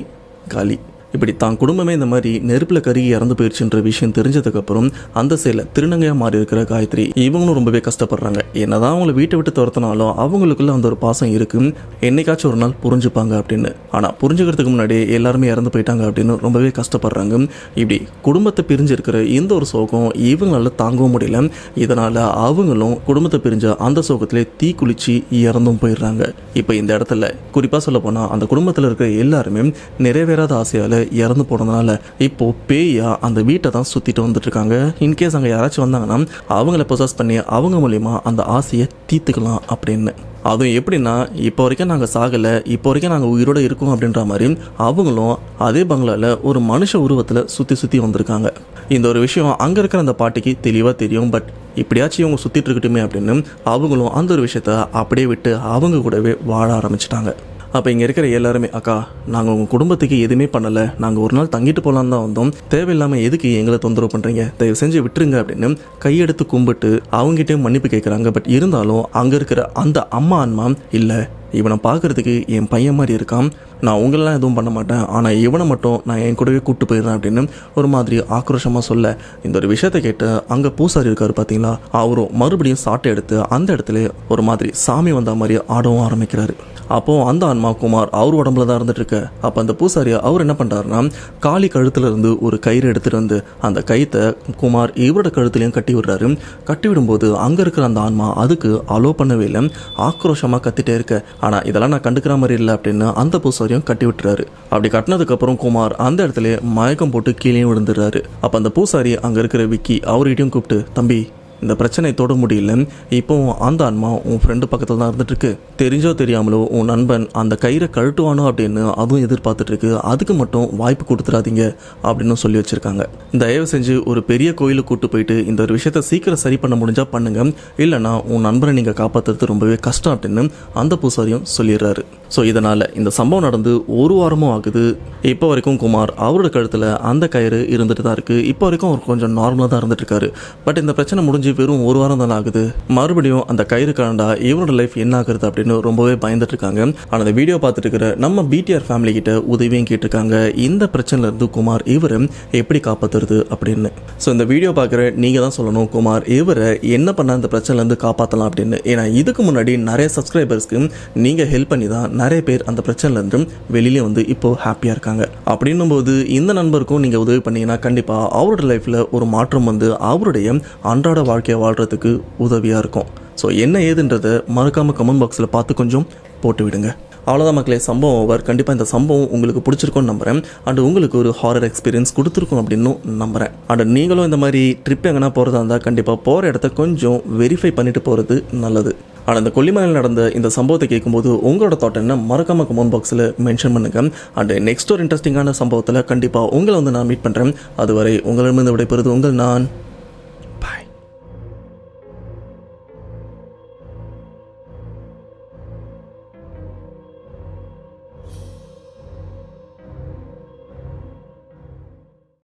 காலி. இப்படி தான் குடும்பமே இந்த மாதிரி நெருப்பில் கருகி இறந்து போயிடுச்சுன்ற விஷயம் தெரிஞ்சதுக்கப்புறம் அந்த சைடில் திருநங்கையாக மாறி இருக்கிற காயத்ரி இவங்களும் ரொம்பவே கஷ்டப்படுறாங்க. என்னதான் அவங்கள வீட்டை விட்டு துரத்தினாலும் அவங்களுக்குள்ள அந்த ஒரு பாசம் இருக்கு, என்னைக்காச்சும் ஒரு நாள் புரிஞ்சுப்பாங்க அப்படின்னு. ஆனால் புரிஞ்சுக்கிறதுக்கு முன்னாடி எல்லாருமே இறந்து போயிட்டாங்க அப்படின்னு ரொம்பவே கஷ்டப்படுறாங்க. இப்படி குடும்பத்தை பிரிஞ்சிருக்கிற இந்த ஒரு சோகம் இவங்களால தாங்கவும் முடியல. இதனால் அவங்களும் குடும்பத்தை பிரிஞ்ச அந்த சோகத்திலே தீ குளிச்சு இறந்தும் போயிடுறாங்க. இப்போ இந்த இடத்துல குறிப்பாக சொல்ல போனால் அந்த குடும்பத்தில் இருக்கிற எல்லாருமே நிறைவேறாத ஆசையால் இறந்து போனதுனால இப்போ பேயா அந்த வீட்டை தான் சுற்றிட்டு வந்துட்டு இருக்காங்க. இன்கேஸ் அங்கே யாராச்சும் வந்தாங்கன்னா அவங்கள பொசஸ் பண்ணி அவங்க மூலிமா அந்த ஆசையை தீர்த்துக்கலாம் அப்படின்னு. அதுவும் எப்படின்னா இப்போ வரைக்கும் நாங்கள் சாகலை, இப்போ வரைக்கும் நாங்கள் உயிரோடு இருக்கோம் அப்படின்ற மாதிரி அவங்களும் அதே பங்களாவில் ஒரு மனுஷ உருவத்தில் சுற்றி வந்திருக்காங்க. இந்த ஒரு விஷயம் அங்கே இருக்கிற அந்த பாட்டிக்கு தெளிவாக தெரியும். பட் இப்படியாச்சும் இவங்க சுற்றிட்டு இருக்கட்டுமே அப்படின்னு அவங்களும் அந்த ஒரு விஷயத்த அப்படியே விட்டு அவங்க கூடவே வாழ ஆரம்பிச்சிட்டாங்க. அப்போ இங்கே இருக்கிற எல்லாருமே அக்கா நாங்கள் உங்கள் குடும்பத்துக்கு எதுவுமே பண்ணலை, நாங்கள் ஒரு நாள் தங்கிட்டு போகலான்னு தான் வந்தோம், தேவையில்லாமல் எதுக்கு எங்களை தொந்தரவு பண்ணுறீங்க, தயவு செஞ்சு விட்டுருங்க அப்படின்னு கையெடுத்து கும்பிட்டு அவங்ககிட்டயும் மன்னிப்பு கேட்குறாங்க. பட் இருந்தாலும் அங்கே இருக்கிற அந்த அம்மா ஆன்மா இல்லை, இவனை பார்க்குறதுக்கு என் பையன் மாதிரி இருக்கான், நான் உங்களெலாம் எதுவும் பண்ண மாட்டேன், ஆனால் இவனை மட்டும் நான் என் கூடவே கூப்பிட்டு போயிடுறேன் அப்படின்னு ஒரு மாதிரி ஆக்ரோஷமாக சொல்ல இந்த ஒரு விஷயத்தை கேட்டு அங்கே பூசாரி இருக்கார் பார்த்தீங்களா, அவரும் மறுபடியும் சாட்டை எடுத்து அந்த இடத்துல ஒரு மாதிரி சாமி வந்த மாதிரி ஆடவும் ஆரம்பிக்கிறாரு. அப்போது அந்த ஆன்மா குமார் அவர் உடம்புல தான் இருந்துட்டு இருக்கு. அப்போ அந்த பூசாரி அவர் என்ன பண்ணுறாருன்னா காளி கழுத்துல இருந்து ஒரு கயிறு எடுத்துகிட்டு வந்து அந்த கயித்தை குமார் இவரோட கழுத்துலையும் கட்டி விடுறாரு. கட்டி விடும்போது அங்கே இருக்கிற அந்த ஆன்மா அதுக்கு அலோ பண்ணவே இல்லை, ஆக்ரோஷமாக கத்திட்டே இருக்க. ஆனால் இதெல்லாம் நான் கண்டுக்கிற மாதிரி இல்லை அப்படின்னு அந்த பூசாரியும் கட்டி விட்டுறாரு. அப்படி கட்டினதுக்கப்புறம் குமார் அந்த இடத்துல மயக்கம் போட்டு கீழே விழுந்துடுறாரு. அப்போ அந்த பூசாரி அங்கே இருக்கிற விக்கி அவர்கிட்டையும் கூப்பிட்டு, தம்பி இந்த பிரச்சனை தொட முடியல, இப்போ அந்த ஆன்மா உன் ஃப்ரெண்டு பக்கத்தில் தான் இருந்துட்டுருக்கு, தெரிஞ்சோ தெரியாமலோ உன் நண்பன் அந்த கயிறை கழட்டுவானோ அப்படின்னு அதுவும் எதிர்பார்த்துட்ருக்கு, அதுக்கு மட்டும் வாய்ப்பு கொடுத்துடாதீங்க அப்படின்னு சொல்லி வச்சுருக்காங்க. தயவு செஞ்சு ஒரு பெரிய கோயிலுக்கு கூப்பிட்டு போயிட்டு இந்த ஒரு விஷயத்த சீக்கிரம் சரி பண்ண முடிஞ்சால் பண்ணுங்க, இல்லைனா உன் நண்பரை நீங்கள் காப்பாற்றுறது ரொம்பவே கஷ்டம் அப்படின்னு அந்த பூசாரியும் சொல்லிடுறாரு. ஸோ இதனால் இந்த சம்பவம் நடந்து 1 வாரமும் ஆகுது. இப்போ வரைக்கும் குமார் அவரோட கழுத்தில் அந்த கயிறு இருந்துட்டு தான் இருக்குது. இப்போ வரைக்கும் அவர் கொஞ்சம் நார்மலாக தான் இருந்துட்டுருக்காரு. பட் இந்த பிரச்சனை முடிஞ்சு வெறும் 1 வாரம் தானே ஆகுது, மறுபடியும் அந்த கயிறு கலண்டா இவரோட லைஃப் என்ன ஆகுறது அப்படின்னு ரொம்பவே பயந்துட்டு இருக்காங்க. ஆனால் அந்த வீடியோ பார்த்துட்டு இருக்கிற நம்ம பிடிஆர் ஃபேமிலி கிட்ட உதவியும் கேட்டிருக்காங்க, இந்த பிரச்சனையிலேருந்து குமார் இவரை எப்படி காப்பாற்றுறது அப்படின்னு. ஸோ இந்த வீடியோ பார்க்குற நீங்கள் தான் சொல்லணும் குமார் இவரை என்ன பண்ண இந்த பிரச்சனைலேருந்து காப்பாற்றலாம் அப்படின்னு. ஏன்னா இதுக்கு முன்னாடி நிறைய சப்ஸ்கிரைபர்ஸ்க்கு நீங்கள் ஹெல்ப் பண்ணி தான் நிறைய பேர் அந்த பிரச்சனைலேருந்து வெளியிலே வந்து இப்போது ஹாப்பியாக இருக்காங்க. அப்படின்னும் போது இந்த நண்பருக்கும் நீங்கள் உதவி பண்ணீங்கன்னா கண்டிப்பாக அவரோட லைஃப்பில் ஒரு மாற்றம் வந்து அவருடைய அன்றாட வாழ்க்கையை வாழ்கிறதுக்கு உதவியாக இருக்கும். ஸோ என்ன ஏதுன்றதை மறக்காமல் கமெண்ட் பாக்ஸில் பார்த்து கொஞ்சம் போட்டு விடுங்க. அவ்வளோதான் மக்களே, சம்பவம் ஓவர். கண்டிப்பாக இந்த சம்பவம் உங்களுக்கு பிடிச்சிருக்கும்னு நம்புகிறேன். அண்ட் உங்களுக்கு ஒரு ஹாரர் எக்ஸ்பீரியன்ஸ் கொடுத்துருக்கோம் அப்படின்னு நம்புகிறேன். அண்ட் நீங்களும் இந்த மாதிரி ட்ரிப் எங்கன்னா போகிறதா இருந்தால் கண்டிப்பாக போகிற இடத்த கொஞ்சம் வெரிஃபை பண்ணிட்டு போகிறது நல்லது. ஆனால் இந்த கொல்லிமலையில் நடந்த இந்த சம்பவத்தை கேட்கும்போது உங்களோட தாட் என்ன மறக்காம கமெண்ட் பாக்ஸில் மென்ஷன் பண்ணுங்க. அண்ட் நெக்ஸ்ட் ஒரு இன்ட்ரெஸ்டிங்கான சம்பவத்தில் கண்டிப்பாக உங்களை வந்து நான் மீட் பண்ணுறேன். அதுவரை உங்களிடமிருந்து விடைபெறுவது உங்கள் நான்